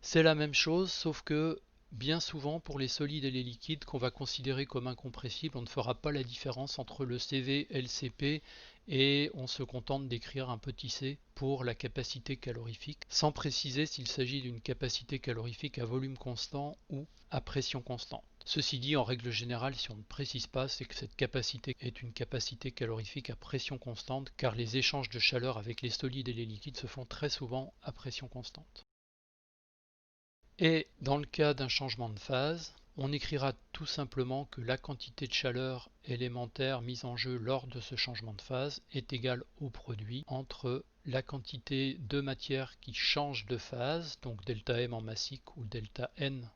c'est la même chose, sauf que bien souvent pour les solides et les liquides qu'on va considérer comme incompressibles, on ne fera pas la différence entre le CV et le CP et on se contente d'écrire un petit c pour la capacité calorifique, sans préciser s'il s'agit d'une capacité calorifique à volume constant ou à pression constante. Ceci dit, en règle générale, si on ne précise pas, c'est que cette capacité est une capacité calorifique à pression constante, car les échanges de chaleur avec les solides et les liquides se font très souvent à pression constante. Et dans le cas d'un changement de phase, on écrira tout simplement que la quantité de chaleur élémentaire mise en jeu lors de ce changement de phase est égale au produit entre la quantité de matière qui change de phase, donc delta M en massique ou delta N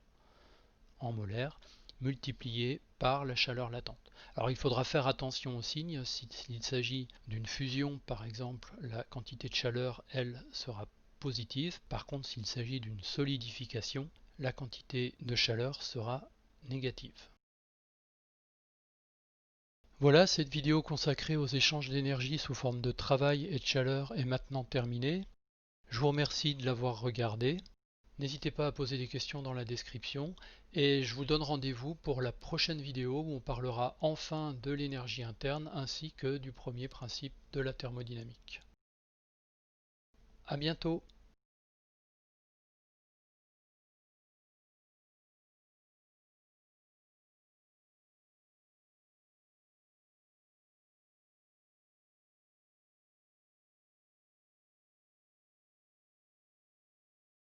en molaire, multiplié par la chaleur latente. Alors il faudra faire attention aux signes. S'il s'agit d'une fusion, par exemple, la quantité de chaleur, elle, sera positive. Par contre, s'il s'agit d'une solidification, la quantité de chaleur sera négative. Voilà, cette vidéo consacrée aux échanges d'énergie sous forme de travail et de chaleur est maintenant terminée. Je vous remercie de l'avoir regardée. N'hésitez pas à poser des questions dans la description et je vous donne rendez-vous pour la prochaine vidéo où on parlera enfin de l'énergie interne ainsi que du premier principe de la thermodynamique. À bientôt!